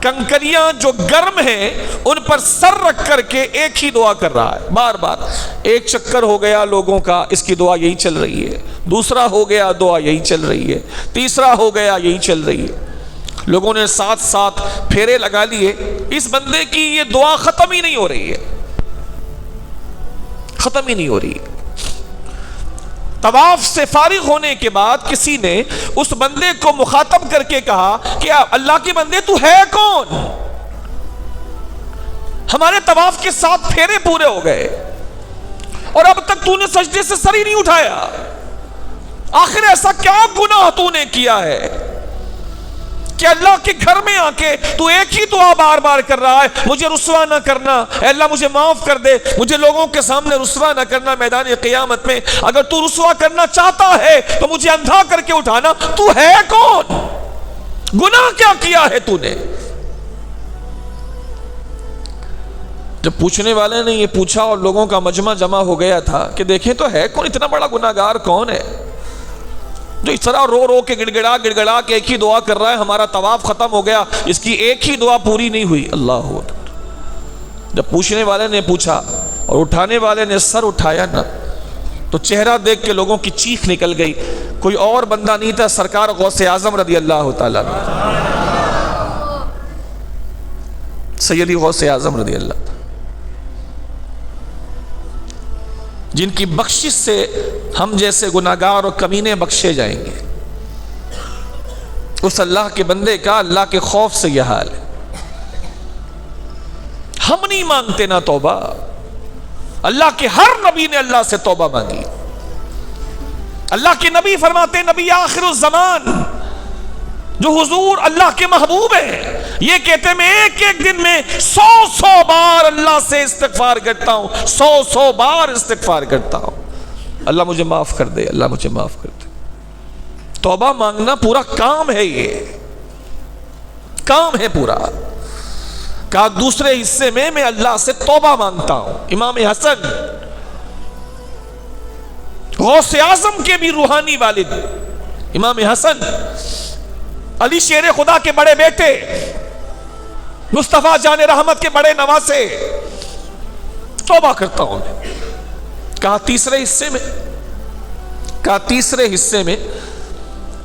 کنکریاں جو گرم ہیں ان پر سر رکھ کر کے ایک ہی دعا کر رہا ہے بار بار. ایک چکر ہو گیا لوگوں کا، اس کی دعا یہی چل رہی ہے. دوسرا ہو گیا، دعا یہی چل رہی ہے. تیسرا ہو گیا، یہی چل رہی ہے. لوگوں نے ساتھ ساتھ پھیرے لگا لیے. اس بندے کی یہ دعا ختم ہی نہیں ہو رہی ہے، ختم ہی نہیں ہو رہی. طواف سے فارغ ہونے کے بعد کسی نے اس بندے کو مخاطب کر کے کہا کہ اللہ کے بندے تو ہے کون؟ ہمارے طواف کے 7 پھیرے پورے ہو گئے اور اب تک تو نے سجدے سے سر ہی نہیں اٹھایا. آخر ایسا کیا گناہ تو نے کیا ہے کہ اللہ کے گھر میں آ کے تو ایک ہی دعا بار بار کر رہا ہے، مجھے رسوا نہ کرنا، اے اللہ مجھے معاف کر دے، مجھے لوگوں کے سامنے رسوا نہ کرنا میدان قیامت میں. اگر تو رسوا کرنا چاہتا ہے تو مجھے اندھا کر کے اٹھانا. تو ہے کون؟ گناہ کیا کیا ہے تو نے؟ جب پوچھنے والے نے یہ پوچھا اور لوگوں کا مجمع جمع ہو گیا تھا کہ دیکھیں تو ہے کون، اتنا بڑا گناہگار کون ہے جو اس طرح رو رو کے گڑ گڑا کے ایک ہی دعا کر رہا ہے؟ ہمارا طواف ختم ہو گیا، اس کی ایک ہی دعا پوری نہیں ہوئی. اللہ اکبر. جب پوچھنے والے نے پوچھا اور اٹھانے والے نے سر اٹھایا نا تو چہرہ دیکھ کے لوگوں کی چیخ نکل گئی. کوئی اور بندہ نہیں تھا، سرکار غوث اعظم رضی اللہ تعالیٰ سیدی غوث اعظم رضی اللہ تعالیٰ، جن کی بخشش سے ہم جیسے گناہگار اور کمینے بخشے جائیں گے. اس اللہ کے بندے کا اللہ کے خوف سے یہ حال ہے. ہم نہیں مانگتے نا توبہ، اللہ کے ہر نبی نے اللہ سے توبہ مانگی. اللہ کے نبی فرماتے، نبی آخر الزمان جو حضور اللہ کے محبوب ہیں، یہ کہتے میں ایک دن میں 100 بار اللہ سے استغفار کرتا ہوں، 100 بار استغفار کرتا ہوں. اللہ مجھے معاف کر دے، اللہ مجھے معاف کر دے. توبہ مانگنا پورا کام ہے، یہ کام ہے پورا. کہا دوسرے حصے میں اللہ سے توبہ مانگتا ہوں. امام حسن غوث اعظم کے بھی روحانی والد امام حسن علی شیر خدا کے بڑے بیٹے، مصطفیٰ جان رحمت کے بڑے نواسے، توبہ کرتا ہوں. کہا تیسرے حصے میں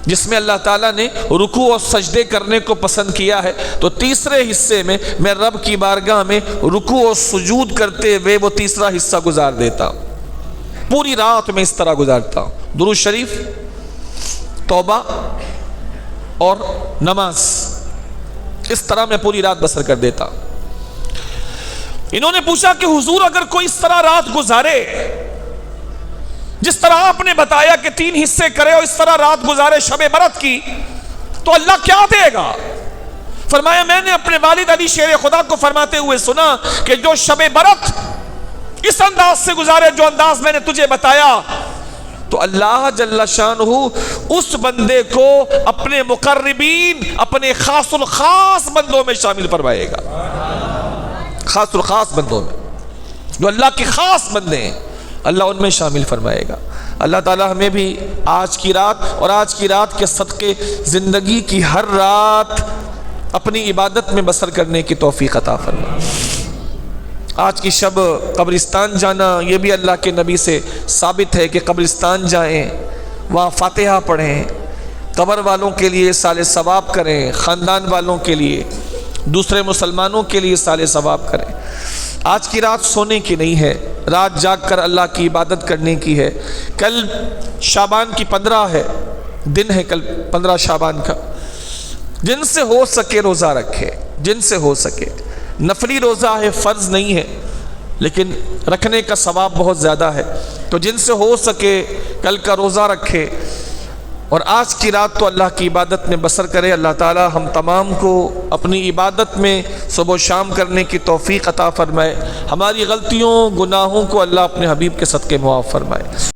جس میں اللہ تعالیٰ نے رکوع اور سجدے کرنے کو پسند کیا ہے، تو تیسرے حصے میں رب کی بارگاہ میں رکوع اور سجود کرتے ہوئے وہ تیسرا حصہ گزار دیتا ہوں. پوری رات میں اس طرح گزارتا ہوں. درود شریف، توبہ اور نماز، اس طرح میں پوری رات بسر کر دیتا. انہوں نے پوچھا کہ حضور اگر کوئی اس طرح رات گزارے جس طرح آپ نے بتایا کہ 3 حصے کرے اور اس طرح رات گزارے شب برات کی، تو اللہ کیا دے گا؟ فرمایا میں نے اپنے والد علی شیر خدا کو فرماتے ہوئے سنا کہ جو شب برات اس انداز سے گزارے جو انداز میں نے تجھے بتایا، تو اللہ جل شانہ اس بندے کو اپنے مقربین، اپنے خاص الخاص بندوں میں شامل فرمائے گا. خاص الخاص بندوں میں جو اللہ کے خاص بندے ہیں، اللہ ان میں شامل فرمائے گا. اللہ تعالی ہمیں بھی آج کی رات اور آج کی رات کے صدقے زندگی کی ہر رات اپنی عبادت میں بسر کرنے کی توفیق عطا فرمائے. آج کی شب قبرستان جانا، یہ بھی اللہ کے نبی سے ثابت ہے کہ قبرستان جائیں، وہاں فاتحہ پڑھیں، قبر والوں کے لیے سال ثواب کریں، خاندان والوں کے لیے، دوسرے مسلمانوں کے لیے سال ثواب کریں. آج کی رات سونے کی نہیں ہے، رات جاگ کر اللہ کی عبادت کرنے کی ہے. کل شعبان کی 15 ہے، دن ہے کل 15 شعبان کا. جن سے ہو سکے روزہ رکھے، جن سے ہو سکے. نفلی روزہ ہے، فرض نہیں ہے، لیکن رکھنے کا ثواب بہت زیادہ ہے. تو جن سے ہو سکے کل کا روزہ رکھے اور آج کی رات تو اللہ کی عبادت میں بسر کرے. اللہ تعالی ہم تمام کو اپنی عبادت میں صبح و شام کرنے کی توفیق عطا فرمائے. ہماری غلطیوں گناہوں کو اللہ اپنے حبیب کے صدقے معاف فرمائے.